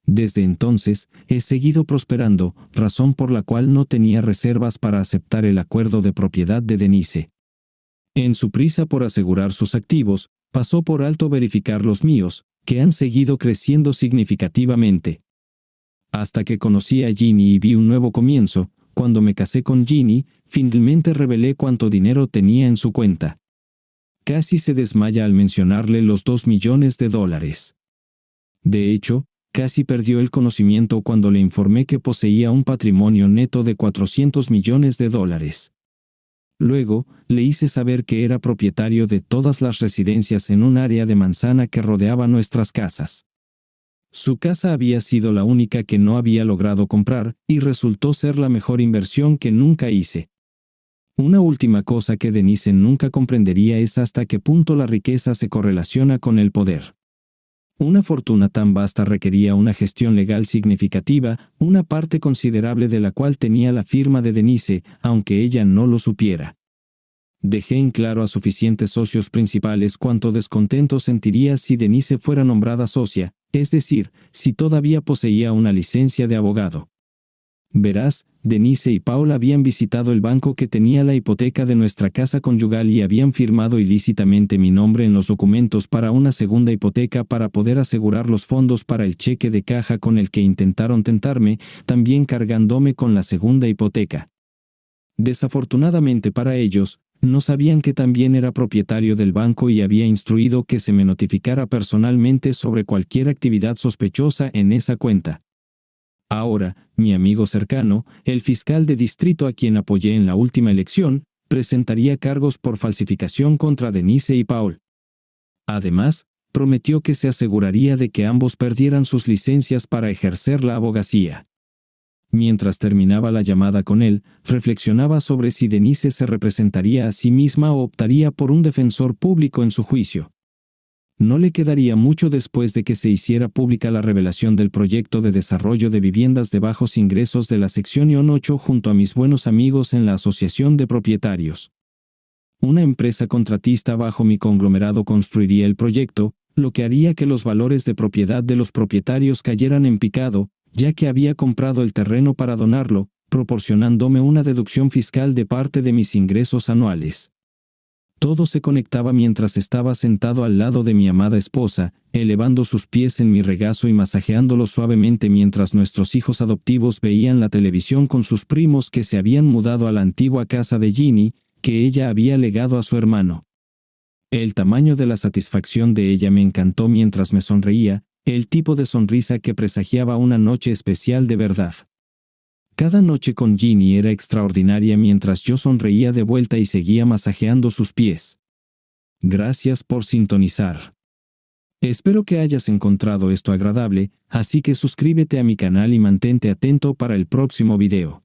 Desde entonces, he seguido prosperando, razón por la cual no tenía reservas para aceptar el acuerdo de propiedad de Denise. En su prisa por asegurar sus activos, pasó por alto verificar los míos, que han seguido creciendo significativamente. Hasta que conocí a Ginny y vi un nuevo comienzo. Cuando me casé con Ginny, finalmente revelé cuánto dinero tenía en su cuenta. Casi se desmaya al mencionarle los $2 millones. De hecho, casi perdió el conocimiento cuando le informé que poseía un patrimonio neto de $400 millones. Luego, le hice saber que era propietario de todas las residencias en un área de manzana que rodeaba nuestras casas. Su casa había sido la única que no había logrado comprar, y resultó ser la mejor inversión que nunca hice. Una última cosa que Denise nunca comprendería es hasta qué punto la riqueza se correlaciona con el poder. Una fortuna tan vasta requería una gestión legal significativa, una parte considerable de la cual tenía la firma de Denise, aunque ella no lo supiera. Dejé en claro a suficientes socios principales cuánto descontento sentiría si Denise fuera nombrada socia, es decir, si todavía poseía una licencia de abogado. Verás, Denise y Paul habían visitado el banco que tenía la hipoteca de nuestra casa conyugal y habían firmado ilícitamente mi nombre en los documentos para una segunda hipoteca para poder asegurar los fondos para el cheque de caja con el que intentaron tentarme, también cargándome con la segunda hipoteca. Desafortunadamente para ellos, no sabían que también era propietario del banco y había instruido que se me notificara personalmente sobre cualquier actividad sospechosa en esa cuenta. Ahora, mi amigo cercano, el fiscal de distrito a quien apoyé en la última elección, presentaría cargos por falsificación contra Denise y Paul. Además, prometió que se aseguraría de que ambos perdieran sus licencias para ejercer la abogacía. Mientras terminaba la llamada con él, reflexionaba sobre si Denise se representaría a sí misma o optaría por un defensor público en su juicio. No le quedaría mucho después de que se hiciera pública la revelación del proyecto de desarrollo de viviendas de bajos ingresos de la sección ION 8 junto a mis buenos amigos en la Asociación de Propietarios. Una empresa contratista bajo mi conglomerado construiría el proyecto, lo que haría que los valores de propiedad de los propietarios cayeran en picado, ya que había comprado el terreno para donarlo, proporcionándome una deducción fiscal de parte de mis ingresos anuales. Todo se conectaba mientras estaba sentado al lado de mi amada esposa, elevando sus pies en mi regazo y masajeándolos suavemente mientras nuestros hijos adoptivos veían la televisión con sus primos que se habían mudado a la antigua casa de Ginny, que ella había legado a su hermano. El tamaño de la satisfacción de ella me encantó mientras me sonreía, el tipo de sonrisa que presagiaba una noche especial de verdad. Cada noche con Ginny era extraordinaria mientras yo sonreía de vuelta y seguía masajeando sus pies. Gracias por sintonizar. Espero que hayas encontrado esto agradable, así que suscríbete a mi canal y mantente atento para el próximo video.